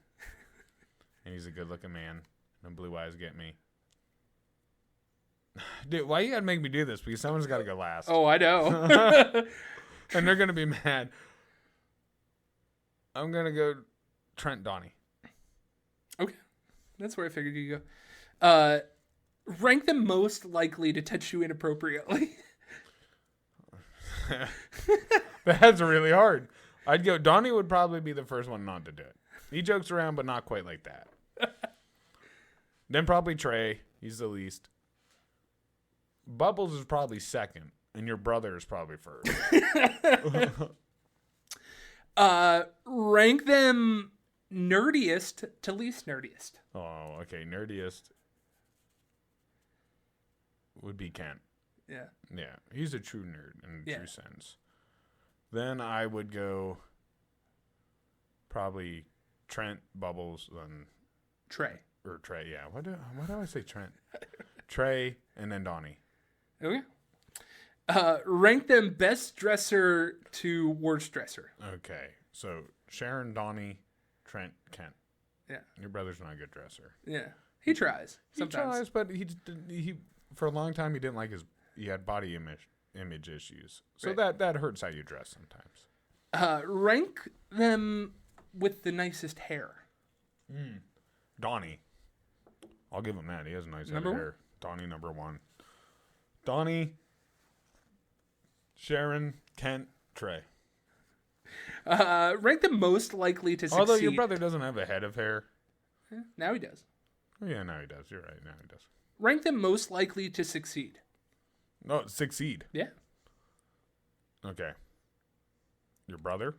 And he's a good-looking man. And blue eyes get me. Dude, why you gotta make me do this? Because someone's gotta go last. Oh, I know. And they're gonna be mad. I'm gonna go Trent, Donnie. Okay. That's where I figured you'd go. Rank them most likely to touch you inappropriately. That's really hard. I'd go. Donnie would probably be the first one not to do it. He jokes around, but not quite like that. Then probably Trey. He's the least. Bubbles is probably second, and your brother is probably first. Rank them nerdiest to least nerdiest. Oh, okay. Nerdiest would be Kent. Yeah. Yeah, he's a true nerd in a Yeah. true sense. Then I would go probably Trent, Bubbles, then Trey. or Trey. Yeah, why do I say Trent? Trey, and then Donnie. Okay. Rank them best dresser to worst dresser. Okay, so Sharon, Donnie, Trent, Kent. Yeah. Your brother's not a good dresser. Yeah. He tries. He Sometimes. tries, but he for a long time he didn't like he had body image issues. So Right. that hurts how you dress sometimes. Rank them with the nicest hair. Donnie. I'll give him that. He has a nice head Number of one? hair. Donnie, number 1. Donnie, Sharon, Kent, Trey. Rank them most likely to succeed. Although your brother doesn't have a head of hair. Now he does. Oh, yeah, now he does. You're right. Now he does. Rank them most likely to succeed. No, succeed. Yeah. Okay. Your brother?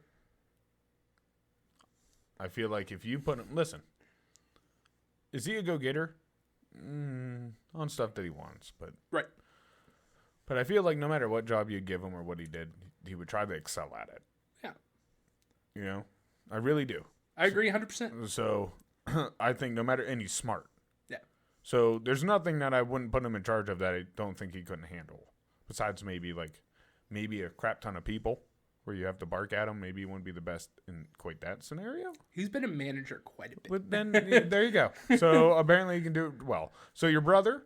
I feel like if you put him... Listen. Is he a go-getter? On stuff that he wants, but... Right. But I feel like no matter what job you give him or what he did, he would try to excel at it. Yeah. You know? I really do. I agree 100%. So, I think no matter... And he's smart. Yeah. So, there's nothing that I wouldn't put him in charge of that I don't think he couldn't handle. Besides maybe a crap ton of people where you have to bark at him. Maybe he wouldn't be the best in quite that scenario. He's been a manager quite a bit. But then, there you go. So, apparently you can do it well. So, your brother,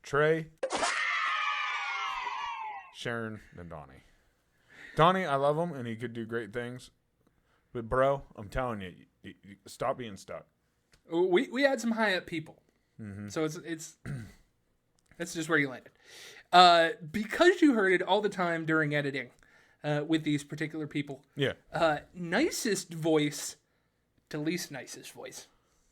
Trey, Sharon, and Donnie. Donnie, I love him, and he could do great things. But, bro, I'm telling you, stop being stuck. We had some high up people, so it's that's just where you landed. Because you heard it all the time during editing with these particular people. Yeah. Nicest voice to least nicest voice.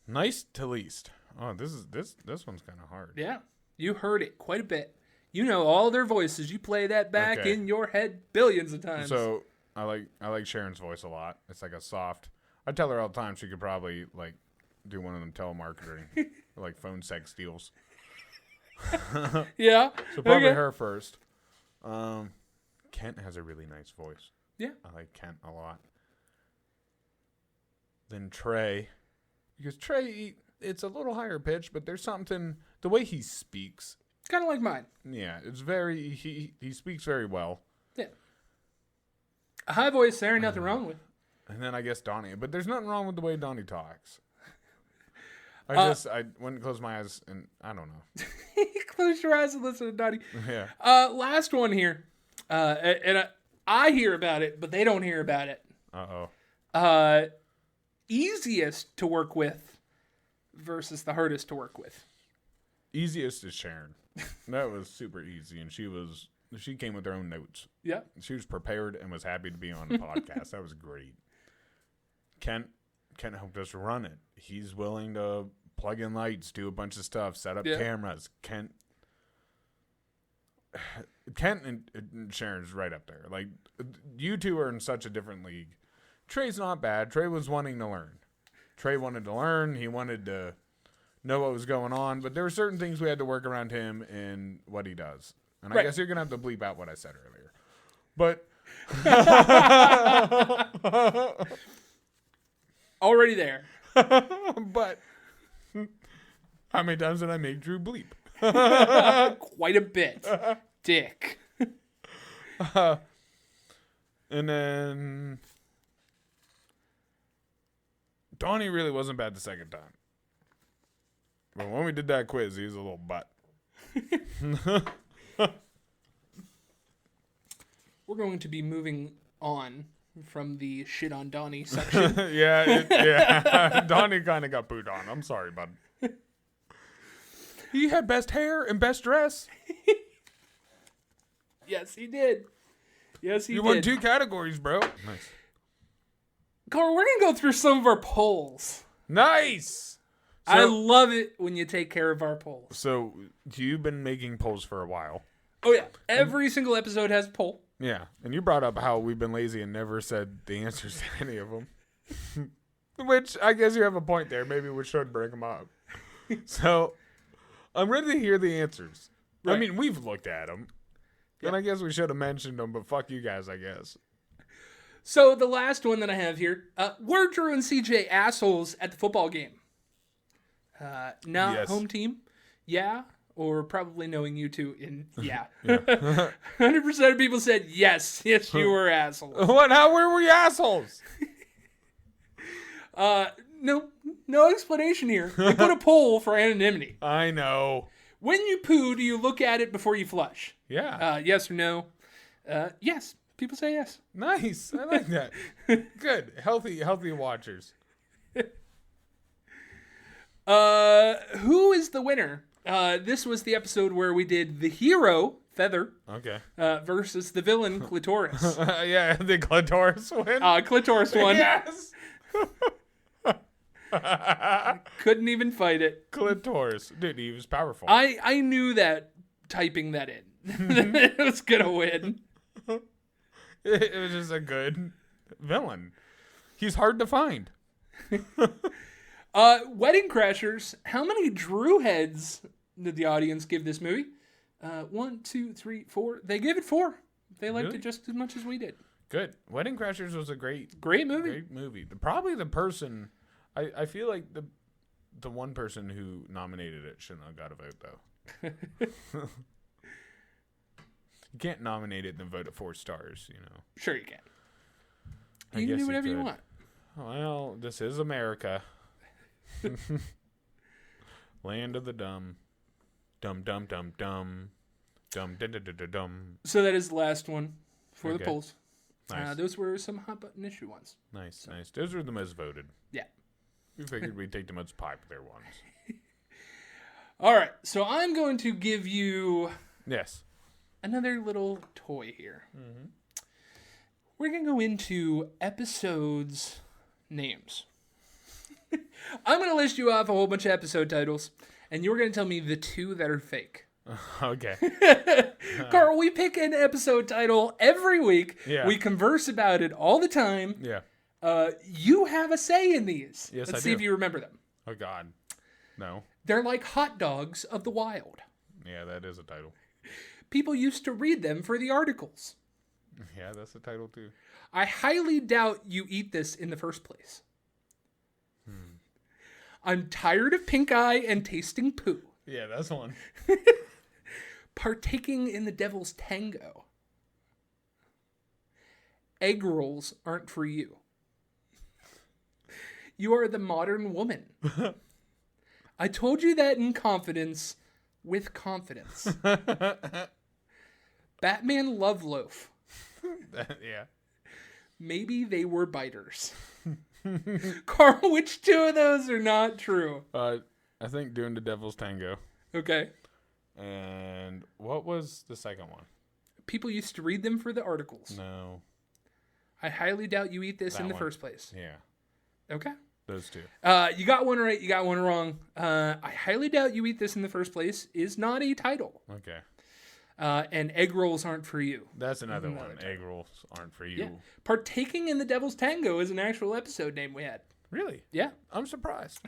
Nice to least. Oh, this one's kind of hard. Yeah, you heard it quite a bit. You know all their voices. You play that back Okay. in your head billions of times. So I like Sharon's voice a lot. It's like a soft. I tell her all the time she could probably do one of them telemarketing like phone sex deals. yeah, So probably okay. her first. Kent has a really nice voice. Yeah, I like Kent a lot. Then Trey, because Trey, it's a little higher pitch, but there's something the way he speaks. kind of like mine. Yeah, it's very he speaks very well. Yeah, a high voice. There ain't nothing wrong with. And then I guess Donnie, but there's nothing wrong with the way Donnie talks. I wouldn't close my eyes and I don't know. Close your eyes and listen to Donnie. Yeah. Last one here, and I hear about it, but they don't hear about it. Easiest to work with versus the hardest to work with. Easiest is Sharon. That was super easy, and she came with her own notes. Yeah. She was prepared and was happy to be on the podcast. That was great. Kent helped us run it. He's willing to plug in lights, do a bunch of stuff, set up Yeah. cameras. Kent, Kent and Sharon's right up there. Like, you two are in such a different league. Trey's not bad. Trey was wanting to learn. Trey wanted to learn. He wanted to know what was going on. But there were certain things we had to work around him and what he does. And I guess you're going to have to bleep out what I said earlier. But Already there. but how many times did I make Drew bleep? Quite a bit. Dick. And then Donnie really wasn't bad the second time. But when we did that quiz, he was a little butt. We're going to be moving on from the shit on Donnie section. yeah. Donnie kind of got booed on. I'm sorry, bud. He had best hair and best dress. Yes, he did. Yes, he You did. won 2 categories, bro. Nice. Carl, we're going to go through some of our polls. Nice. I love it when you take care of our polls. So you've been making polls for a while. Oh, yeah. Every single episode has a poll. Yeah, and you brought up how we've been lazy and never said the answers to any of them. Which, I guess you have a point there. Maybe we should bring them up. So, I'm ready to hear the answers. Right. I mean, we've looked at them. And I guess we should have mentioned them, but fuck you guys, I guess. So the last one that I have here, were Drew and CJ assholes at the football game? Not Yes. home team? Yeah. Or probably knowing you two in, yeah. 100% of people said, yes, you were assholes. What? How were we assholes? No explanation here. We put a poll for anonymity. I know. When you poo, do you look at it before you flush? Yeah. Yes or no? Yes. People say yes. Nice. I like that. Good. Healthy watchers. Who is the winner? This was the episode where we did the hero, Feather, Okay. versus the villain, Clitoris. Yeah, the clitoris win. Clitoris won. Yes. Couldn't even fight it. Clitoris. Dude, he was powerful. I knew that typing that in. It was gonna win. It was just a good villain. He's hard to find. Wedding Crashers. How many Drew heads did the audience give this movie? 1, 2, 3, 4. They gave it 4. They liked Really? it just as much as we did. Good. Wedding Crashers was a great Movie. great movie. Probably the person I feel like the one person who nominated it shouldn't have got a vote though. You can't nominate it and then vote it 4 stars, you know. Sure you can. I You can guess do whatever you could. want. Well, this is America. Land of the dumb. Dumb, dumb, dumb, dumb. Dumb, da, da, da, da, dumb. So that is the last one for Okay. the polls. Nice. Those were some hot button issue ones. Nice, nice. Those were the most voted. Yeah. We figured we'd take the most popular ones. All right. So I'm going to give you Yes. another little toy here. Mm-hmm. We're going to go into episodes names. I'm going to list you off a whole bunch of episode titles, and you're going to tell me the 2 that are fake. Okay. Carl, we pick an episode title every week. Yeah. We converse about it all the time. Yeah. You have a say in these. Yes, Let's I see do. if you remember them. Oh, God. No. They're like hot dogs of the wild. Yeah, that is a title. People used to read them for the articles. Yeah, that's a title, too. I highly doubt you eat this in the first place. I'm tired of pink eye and tasting poo. Yeah, that's one. Partaking in the devil's tango. Egg rolls aren't for you. You are the modern woman. I told you that in confidence, with confidence. Batman Love Loaf. Yeah. Maybe they were biters. Carl, which 2 of those are not true? I think doing the Devil's Tango. Okay. And what was the second one? People used to read them for the articles. No. I highly doubt you eat this That in the one. first place. Yeah. Okay. Those 2. You got one right, you got one wrong. I highly doubt you eat this in the first place is not a title. Okay. and egg rolls aren't for you. That's another Another one. title. Egg rolls aren't for you. Yeah. Partaking in the Devil's Tango is an actual episode name we had. Really? Yeah. I'm surprised.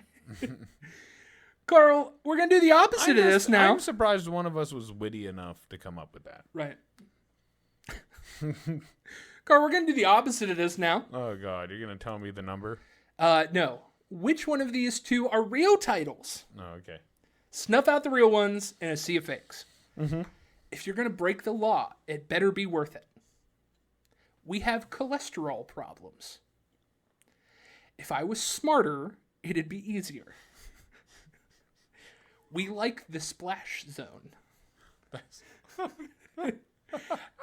Carl, we're going to do the opposite of this now. I'm surprised one of us was witty enough to come up with that. Right. Carl, we're going to do the opposite of this now. Oh, God. You're going to tell me the number? No. Which one of these two are real titles? Oh, okay. Snuff out the real ones in a sea of fakes. Mm-hmm. If you're going to break the law, it better be worth it. We have cholesterol problems. If I was smarter, it'd be easier. We like the splash zone.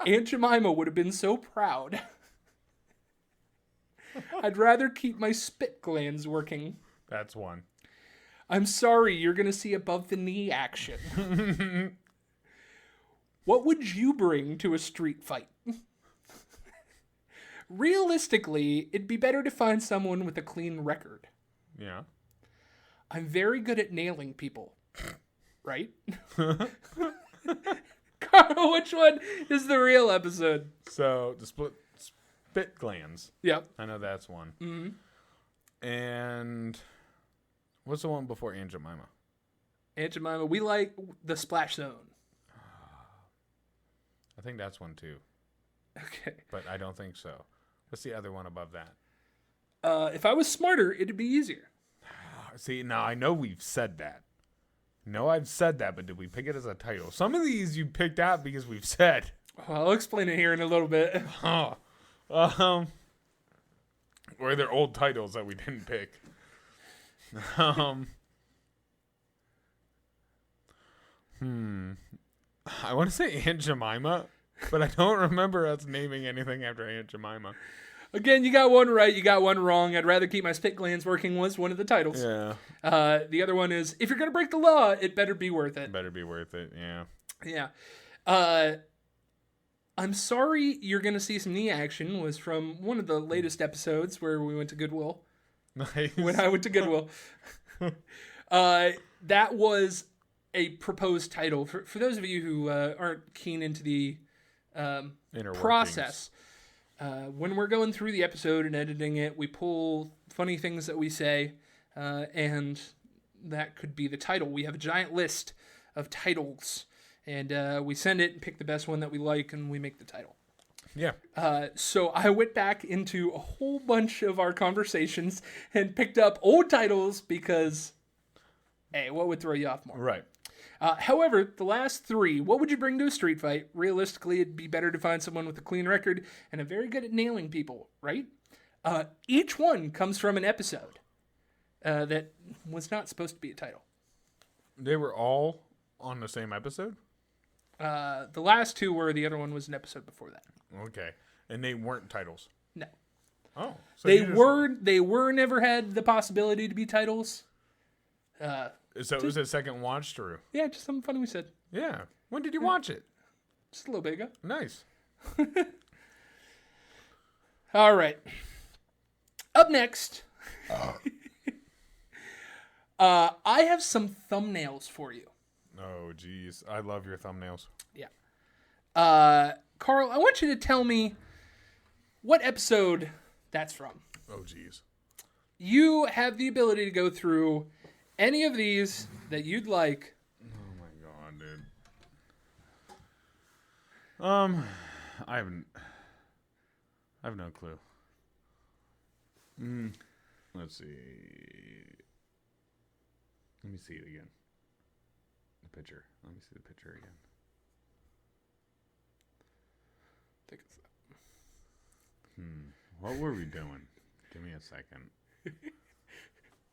Aunt Jemima would have been so proud. I'd rather keep my spit glands working. That's one. I'm sorry, you're going to see above the knee action. What would you bring to a street fight? Realistically, it'd be better to find someone with a clean record. Yeah. I'm very good at nailing people. Right? Carl, which one is the real episode? So, the spit glands. Yep. I know that's one. Mm-hmm. And what's the one before Aunt Jemima? Aunt Jemima, we like the splash zone. I think that's one too, Okay. but I don't think so. What's the other one above that? If I was smarter, it'd be easier. See, now I know we've said that. No, I've said that, but did we pick it as a title? Some of these you picked out because we've said. Well, I'll explain it here in a little bit. Oh. Or they're old titles that we didn't pick. I want to say Aunt Jemima, but I don't remember us naming anything after Aunt Jemima. Again, you got one right, you got one wrong. I'd rather keep my spit glands working was one of the titles. Yeah. The other one is, if you're going to break the law, it better be worth it. Better be worth it, yeah. Yeah. I'm sorry you're going to see some knee action was from one of the latest episodes where we went to Goodwill. Nice. When I went to Goodwill. That was a proposed title. For those of you who aren't keen into the Inner process, when we're going through the episode and editing it, we pull funny things that we say, and that could be the title. We have a giant list of titles, and we send it and pick the best one that we like, and we make the title. Yeah. So I went back into a whole bunch of our conversations and picked up old titles because, hey, what would throw you off more? Right. However, the last three, what would you bring to a street fight? Realistically, it'd be better to find someone with a clean record and a very good at nailing people, right? Each one comes from an episode that was not supposed to be a title. They were all on the same episode? The last two were, the other one was an episode before that. Okay. And they weren't titles? No. Oh. So They were never had the possibility to be titles. So it was a second watch through? Yeah, just something funny we said. Yeah. When did you watch it? Just a little bit ago. Nice. All right. Up next, I have some thumbnails for you. Oh, geez. I love your thumbnails. Yeah. Carl, I want you to tell me what episode that's from. Oh, geez. You have the ability to go through any of these that you'd like. Oh, my God, dude. I have no clue. Let's see. Let me see it again. The picture. Let me see the picture again. I think it's What were we doing? Give me a second.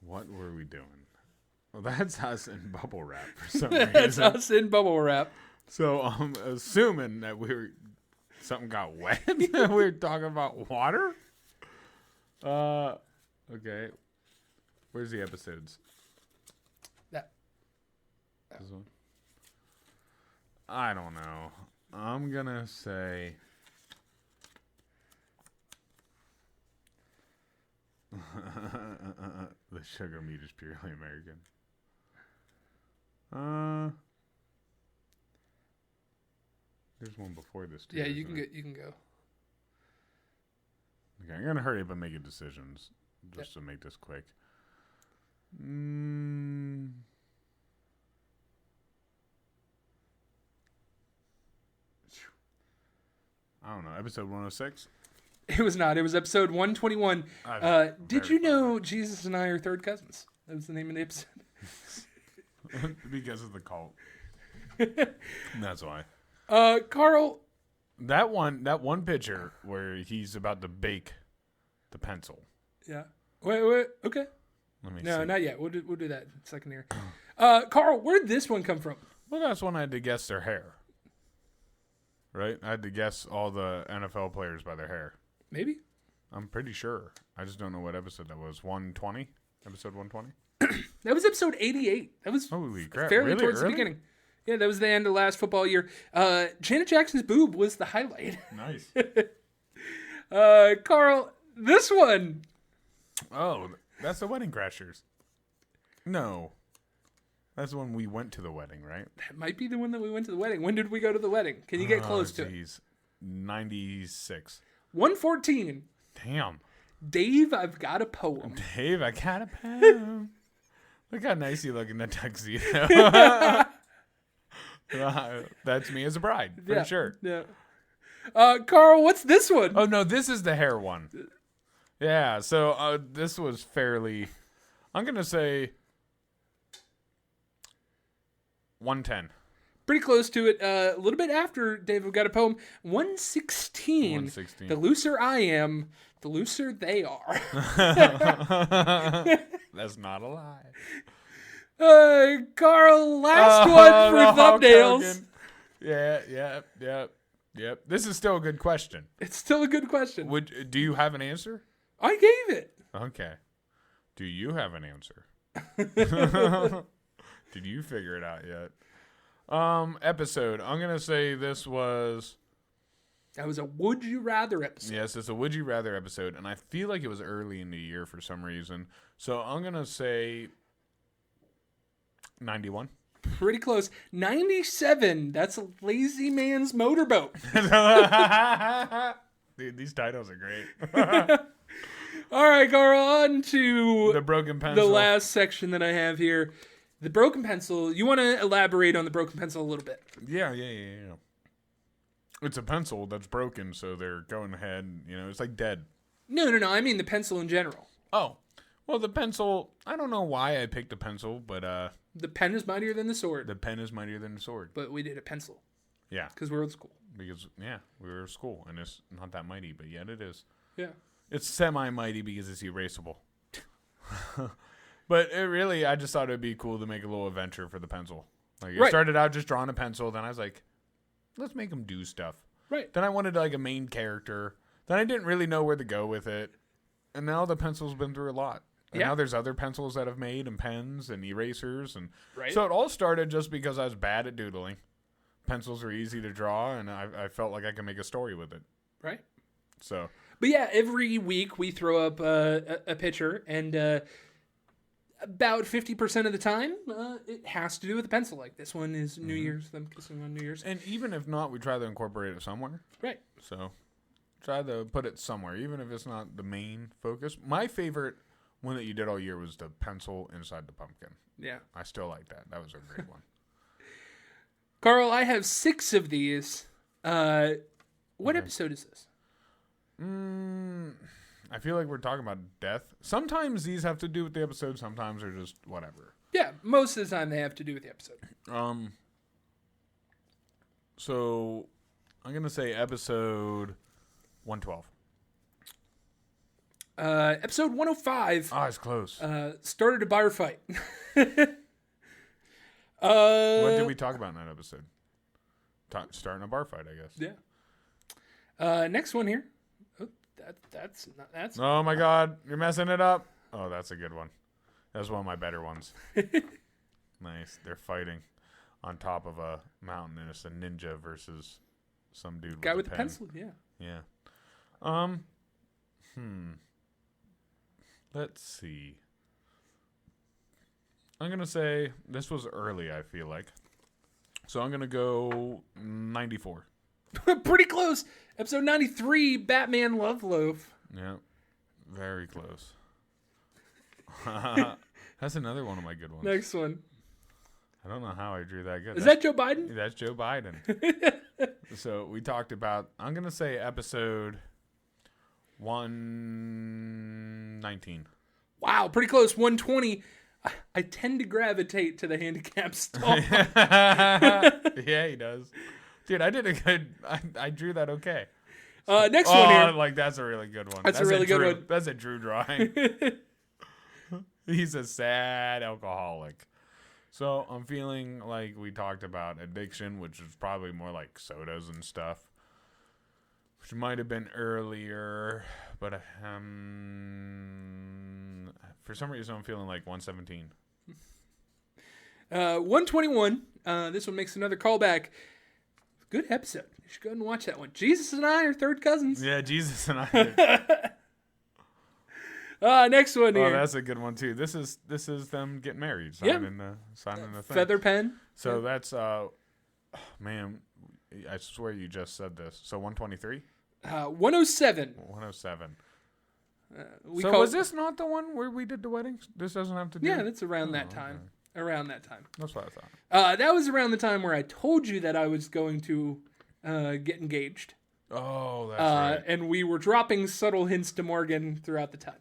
What were we doing? Well, that's us in bubble wrap for some That's reason. us in bubble wrap. So I'm assuming that something got wet. We were talking about water. Okay. Where's the episodes? That. This one? I don't know. I'm gonna say. The sugar meat is purely American. There's one before this too. Yeah, you isn't can it? go. You can go. Okay, I'm gonna hurry up and make decisions just to make this quick. I don't know. Episode 106. It was not. It was episode 121. Did you know Jesus and I are third cousins? That was the name of the episode. Because of the cult. That's why. Carl. That one picture where he's about to bake the pencil. Yeah. Wait. Okay. Let me No, see. not yet. We'll do that in a second here. Carl, where'd this one come from? Well, that's when I had to guess their hair. Right? I had to guess all the NFL players by their hair. Maybe. I'm pretty sure. I just don't know what episode that was. 120? Episode 120? That was episode 88. That was Holy crap. fairly Really towards the early? beginning. Yeah, that was the end of last football year. Janet Jackson's boob was the highlight. Nice. Carl, this one. Oh, that's the Wedding Crashers. No. That's the one we went to the wedding, right? That might be the one that we went to the wedding. When did we go to the wedding? Can you get close to it? 96. 114. Damn. Dave, I've got a poem. Dave, I got a poem. Look how nice you look in that tuxedo. That's me as a bride, for sure. Yeah. Carl, what's this one? Oh, no, this is the hair one. Yeah, so this was fairly... I'm going to say 110. Pretty close to it. A little bit after Dave, I've got a poem. 116. 116. The looser I am, the looser they are. That's not a lie. Carl, last one for the Hulk thumbnails. Hogan. Yep. This is still a good question. It's still a good question. Do you have an answer? I gave it. Okay. Do you have an answer? Did you figure it out yet? Episode. I'm gonna say this was. That was a Would You Rather episode. Yes, it's a Would You Rather episode, and I feel like it was early in the year for some reason. So I'm gonna say 91. Pretty close. 97. That's a lazy man's motorboat. Dude, these titles are great. All right, Carl, on to The broken pencil. the last section that I have here. The broken pencil. You want to elaborate on the broken pencil a little bit? Yeah. It's a pencil that's broken, so they're going ahead. It's like dead. No. I mean the pencil in general. Oh, well, the pencil. I don't know why I picked a pencil, but The pen is mightier than the sword. the pen is mightier than the sword. But we did a pencil Yeah, because we're old school. because we were in school, and it's not that mighty, but yet it is. Yeah. It's semi-mighty because it's erasable. But I just thought it'd be cool to make a little adventure for the pencil. Like, it Right. started out just drawing a pencil, then I was like, let's make them do stuff. Right. Then I wanted like a main character. Then I didn't really know where to go with it. And now the pencil's been through a lot. And Yeah. now there's other pencils that I've made and pens and erasers. And Right. so it all started just because I was bad at doodling. Pencils were easy to draw, and I felt like I could make a story with it. Right. So But yeah, every week we throw up a picture, and about 50% of the time, it has to do with a pencil. Like this one is New Year's, them kissing on New Year's. And even if not, we try to incorporate it somewhere. Right. So try to put it somewhere, even if it's not the main focus. My favorite one that you did all year was the pencil inside the pumpkin. Yeah. I still like that. That was a great one. Carl, I have 6 of these. What episode is this? I feel like we're talking about death. Sometimes these have to do with the episode. Sometimes they're just whatever. Yeah, most of the time they have to do with the episode. So I'm gonna say episode 112. Episode 105 Oh, it's close. started a bar fight. What did we talk about in that episode? Starting a bar fight, I guess. Yeah. Next one here. Oh, that's Oh my God, you're messing it up. Oh, that's a good one. That's one of my better ones. Nice. They're fighting on top of a mountain, and it's a ninja versus some dude guy with with a the pen. pencil. Yeah. Yeah. Let's see. I'm gonna say this was early. I feel like, so I'm gonna go 94. Pretty close. Episode 93, Batman Love Loaf. Yeah, very close. That's another one of my good ones. Next one. I don't know how I drew that good. Is that Joe Biden? That's Joe Biden. So we talked about, I'm going to say episode 119. Wow, pretty close. 120. I tend to gravitate to the handicap stall. Yeah, he does. Dude, I did a good, I drew that okay. Next one here. Like, that's a really good one. That's a really good Drew, one. That's a Drew drawing. He's a sad alcoholic. So I'm feeling like we talked about addiction, which is probably more like sodas and stuff, which might have been earlier, but for some reason I'm feeling like 117. 121. This one makes another callback. Good episode. You should go ahead and watch that one. Jesus and I are third cousins. Yeah, Jesus and I. Next one here. Oh, that's a good one too. This is them getting married, signing the thing. Feather pen. So that's man, I swear you just said this. So 123, 107. 107. So Was this not the one where we did the weddings? This doesn't have to do. Yeah, that's around that time. Okay. Around that time. That's what I thought. That was around the time where I told you that I was going to get engaged. Oh, that's right. And we were dropping subtle hints to Morgan throughout the time.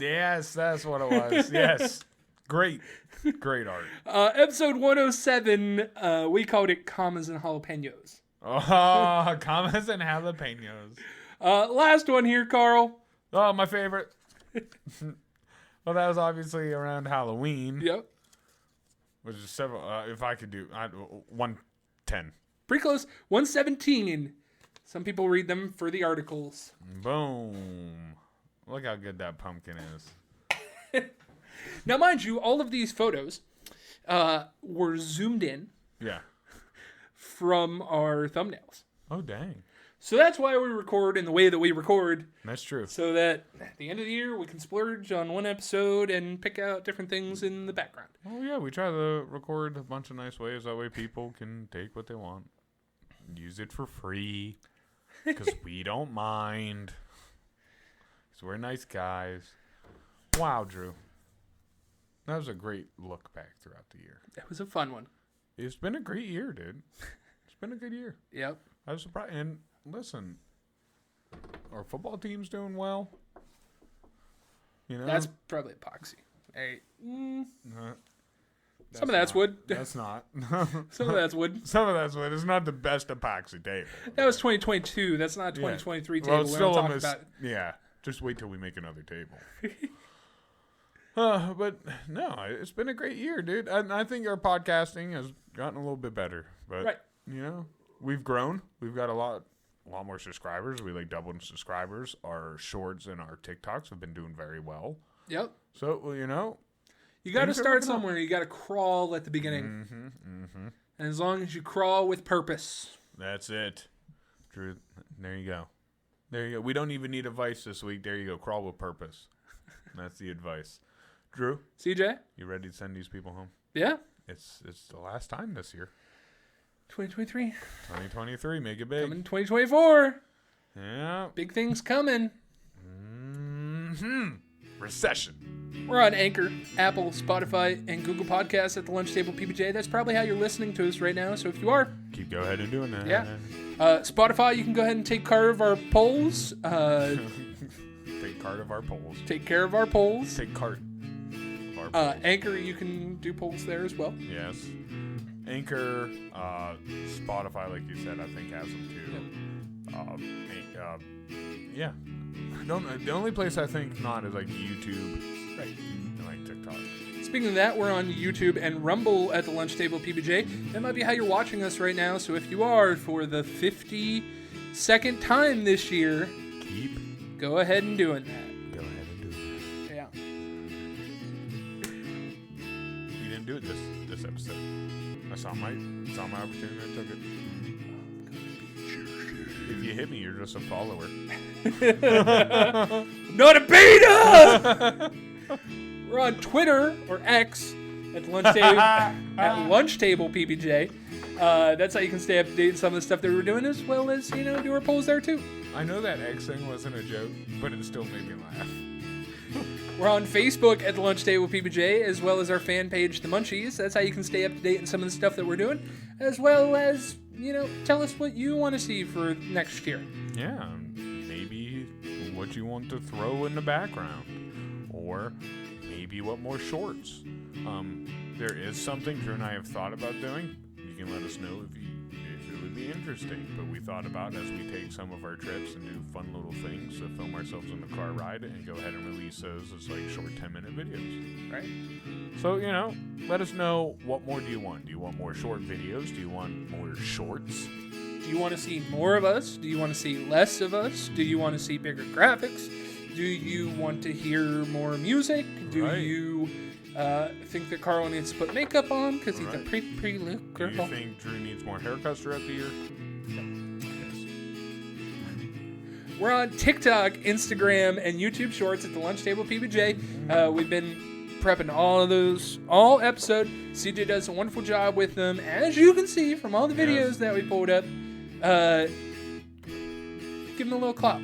Yes, that's what it was. Yes. Great art. Episode 107, we called it Commas and Jalapenos. Oh, commas and jalapenos. Last one here, Carl. Oh, my favorite. Well, that was obviously around Halloween. Yep. Which is several. If I could do 110. Pretty close. 117. Some people read them for the articles. Boom. Look how good that pumpkin is. Now, mind you, all of these photos were zoomed in Yeah. from our thumbnails. Oh, dang. So that's why we record in the way that we record, That's true. so that at the end of the year we can splurge on one episode and pick out different things in the background. Oh, yeah. We try to record a bunch of nice ways. That way people can take what they want. Use it for free. Because we don't mind. Because we're nice guys. Wow, Drew. That was a great look back throughout the year. That was a fun one. It's been a great year, dude. It's been a good year. Yep. I was surprised. And listen, our football team's doing well. You know, That's probably epoxy. Hey, that's some of that's not. wood. That's not. Some of that's wood. Some of that's wood. It's not the best epoxy table. That was 2022. That's not a 2023 table. Well, it's We're still not a talking about. Yeah, just wait till we make another table. But no, it's been a great year, dude. I think our podcasting has gotten a little bit better. But Right. you know, we've grown. We've got a lot more subscribers. We like doubled in subscribers. Our shorts and our TikToks have been doing very well. Yep. So well, you know, You got to Things are start looking up. somewhere. You got to crawl at the beginning. And as long as you crawl with purpose. that's it. Drew, there you go. There you go. We don't even need advice this week. There you go. Crawl with purpose. That's the advice. Drew, CJ? you ready to send these people home? Yeah. It's the last time this year. 2023. 2023, make it big. Coming 2024. Yeah. Big things coming. Recession. We're on Anchor, Apple, Spotify, and Google Podcasts at the Lunch Table PBJ. That's probably how you're listening to us right now. So if you are, Go ahead and doing that. Yeah. Spotify, you can go ahead and take care of our polls. Take cart of our polls. Take care of our polls. Take cart of our polls. Anchor, you can do polls there as well. Yes. Anchor, Spotify, like you said, I think has them too. Yeah. The only place I think not is like YouTube, Right. and like TikTok. Speaking of that, we're on YouTube and Rumble at the Lunch Table PBJ. That might be how you're watching us right now. So if you are for the 52nd time this year, go ahead and doing that. Go ahead and do it. Yeah. We didn't do it this episode. I saw my opportunity. I took it. If you hit me, you're just a follower. Not a beta! We're on Twitter or X at Lunch Table, at Lunch Table PBJ. That's how you can stay up to date on some of the stuff that we're doing, as well as, do our polls there too. I know that X thing wasn't a joke, but it still made me laugh. We're on Facebook at the Lunch Table PBJ, as well as our fan page, The Munchies. That's how you can stay up to date on some of the stuff that we're doing, as well as, tell us what you want to see for next year. Yeah, maybe what you want to throw in the background, or maybe what more shorts. There is something Drew and I have thought about doing. You can let us know if it would be interesting. But we thought about as we take some of our trips and do fun little things to film ourselves in the car ride and go ahead and release those as like short 10-minute videos. Right? So, let us know, what more do you want? Do you want more short videos? Do you want more shorts? Do you want to see more of us? Do you want to see less of us? Do you want to see bigger graphics? Do you want to hear more music? Do Right. you think that Carl needs to put makeup on because he's a Right. pretty little Do girl? you think Drew needs more haircuts throughout the year? We're on TikTok, Instagram, and YouTube Shorts at the Lunch Table PBJ. We've been prepping all episode. CJ does a wonderful job with them, as you can see from all the videos that we pulled up. Give him a little clap.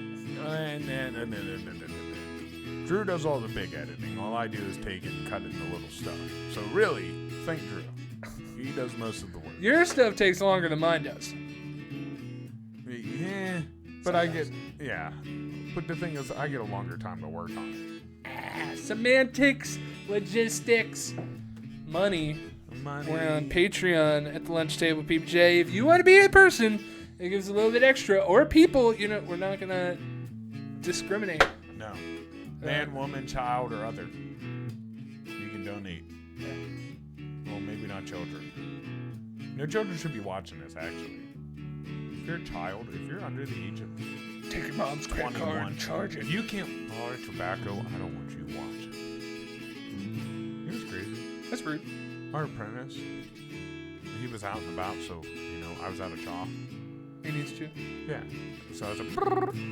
Drew does all the big editing. All I do is take it and cut it into little stuff. So really, thank Drew. He does most of the work. Your stuff takes longer than mine does. Yeah, but But the thing is, I get a longer time to work on it. Semantics, logistics, money. We're on Patreon at the Lunch Table PBJ. If you want to be a person, it gives a little bit extra. Or people, we're not going to discriminate. No. Man, woman, child, or other. You can donate. Well, maybe not children. No children should be watching this, actually. If you're a child, if you're under the age of Take your mom's credit card and charge it. if you can't buy tobacco, I don't want you watching. It was crazy. That's rude. Our apprentice, he was out and about, so, I was out of job. He needs to. Yeah. So I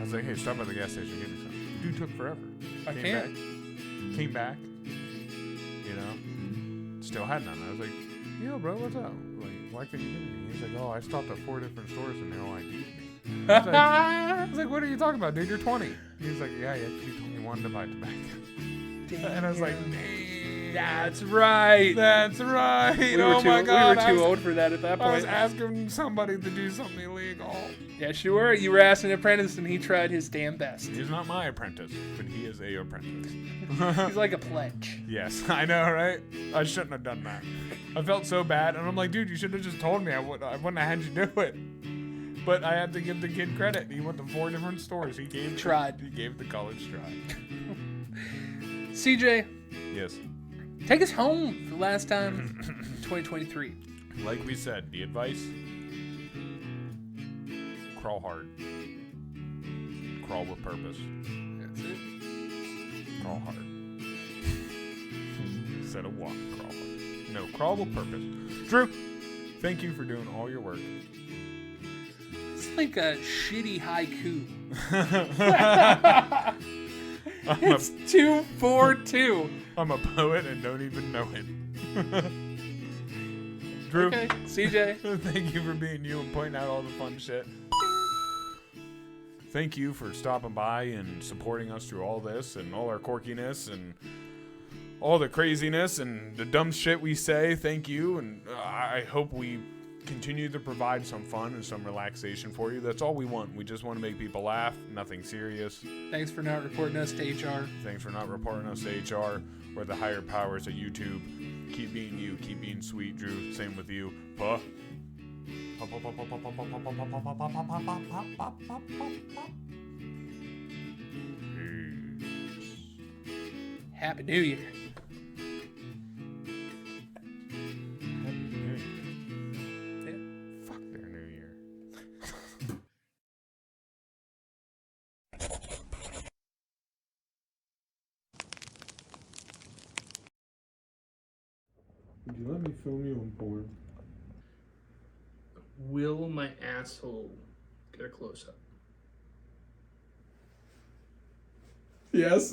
was like, hey, stop by the gas station, give me some. Dude took forever. I Came can't. Came back. Still had none. I was like, yo, bro, what's up? Like, why couldn't you give me? He's like, oh, I stopped at 4 different stores and they all ID'd me. I was like, what are you talking about, dude? You're 20. He was like, yeah, you have to be 21 to buy tobacco. And I was like, dang. That's right. That's right. We were Oh too, my God. we were too old for that at that I was point. asking somebody to do something illegal. Yes, you were. You were asking an apprentice, and he tried his damn best. He's not my apprentice, but he is a apprentice. He's like a pledge. Yes, I know, right? I shouldn't have done that. I felt so bad, and I'm like, dude, you should have just told me. I wouldn't have had you do it. But I had to give the kid credit. He went to 4 different stores. He Tried. He gave the college try. CJ, Yes. take us home for the last time in 2023. Like we said, the advice: crawl hard. Crawl with purpose. That's it. Crawl hard. Instead of walk, crawl hard. No, crawl with purpose. Drew, thank you for doing all your work. It's like a shitty haiku. It's 242. I'm a poet and don't even know it. Drew, Okay, CJ. thank you for being you and pointing out all the fun shit. Thank you for stopping by and supporting us through all this and all our quirkiness and all the craziness and the dumb shit we say. Thank you, and I hope we continue to provide some fun and some relaxation for you. That's all we want. We just want to make people laugh. Nothing serious. Thanks for not reporting us to HR. Thanks for not reporting us to HR or the higher powers at YouTube. Keep being you. Keep being sweet, Drew. Same with you. Puh. Happy New Year. Happy New Year. Fuck their New Year. Would you let me film you on porn? Will my asshole get a close up? Yes.